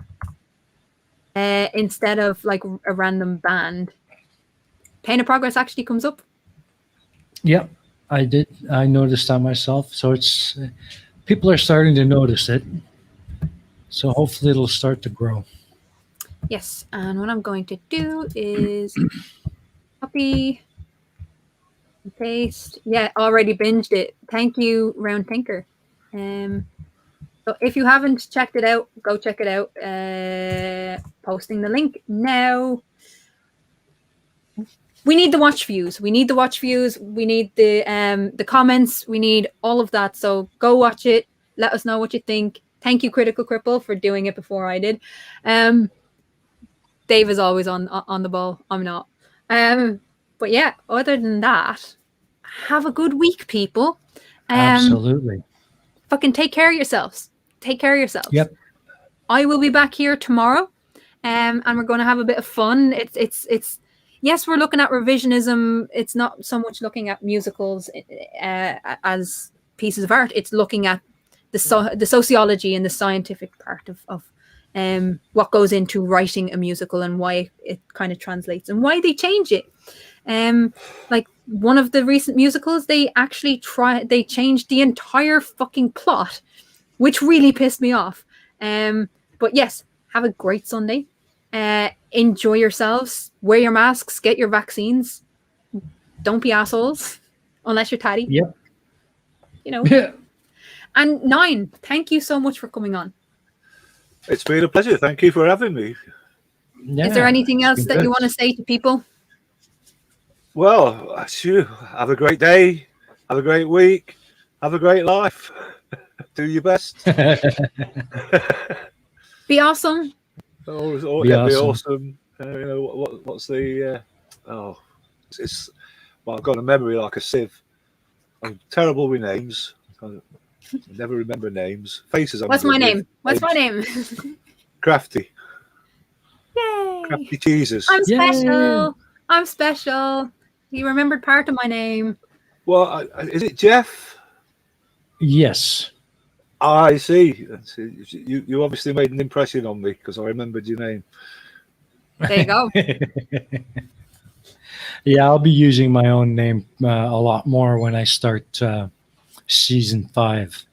instead of like a random band, Pain of Progress actually comes up. Yep, I did. I noticed that myself. So it's people are starting to notice it. So hopefully it'll start to grow. Yes, and what I'm going to do is copy and paste. Yeah, already binged it. Thank you, Round Tinker. So if you haven't checked it out, go check it out. Posting the link now. We need the watch views. We need the watch views. We need the comments. We need all of that. So go watch it. Let us know what you think. Thank you, Critical Cripple, for doing it before I did. Dave is always on the ball. I'm not. But yeah, other than that, have a good week, people. Absolutely. Fucking take care of yourselves. Take care of yourselves. Yep. I will be back here tomorrow, and we're going to have a bit of fun. It's yes, we're looking at revisionism. It's not so much looking at musicals as pieces of art. It's looking at the sociology and the scientific part of what goes into writing a musical and why it kind of translates and why they change it. Like one of the recent musicals, they actually changed the entire fucking plot, which really pissed me off. But yes, have a great Sunday. Enjoy yourselves. Wear your masks. Get your vaccines. Don't be assholes, unless you're Tatty. Yep. You know. And Nine, thank you so much for coming on. It's been a pleasure. Thank you for having me. Yeah, is there anything else that you want to say to people? Well, have a great day. Have a great week. Have a great life. Do your best. Be awesome. Be awesome. You know what's the? It's. Well, I've got a memory like a sieve. I'm terrible with names. I never remember names. Faces. What's my name? What's my name? Crafty. Yay! Crafty Jesus. I'm special. Yay. I'm special. You remembered part of my name. Well, is it Jeff? Yes. I see. You obviously made an impression on me because I remembered your name. There you go. Yeah, I'll be using my own name a lot more when I start season 5.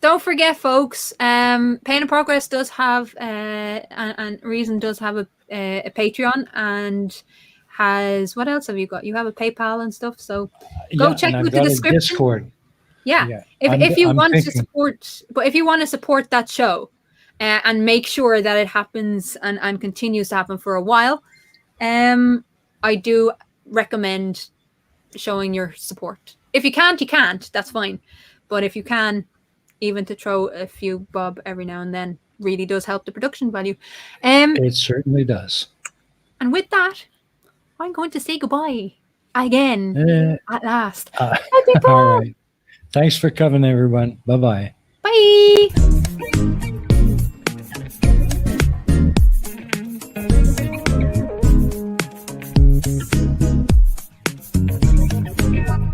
Don't forget, folks. Pain of Progress does have and Reason does have a Patreon and has what else have you got? You have a PayPal and stuff. So go check with the description. Discord. Yeah. If you want to support that show and make sure that it happens and continues to happen for a while, I do recommend showing your support. If you can't, you can't. That's fine. But if you can, even to throw a few bob every now and then really does help the production value. It certainly does. And with that, I'm going to say goodbye again at last. All right. Thanks for coming, everyone. Bye-bye. Bye.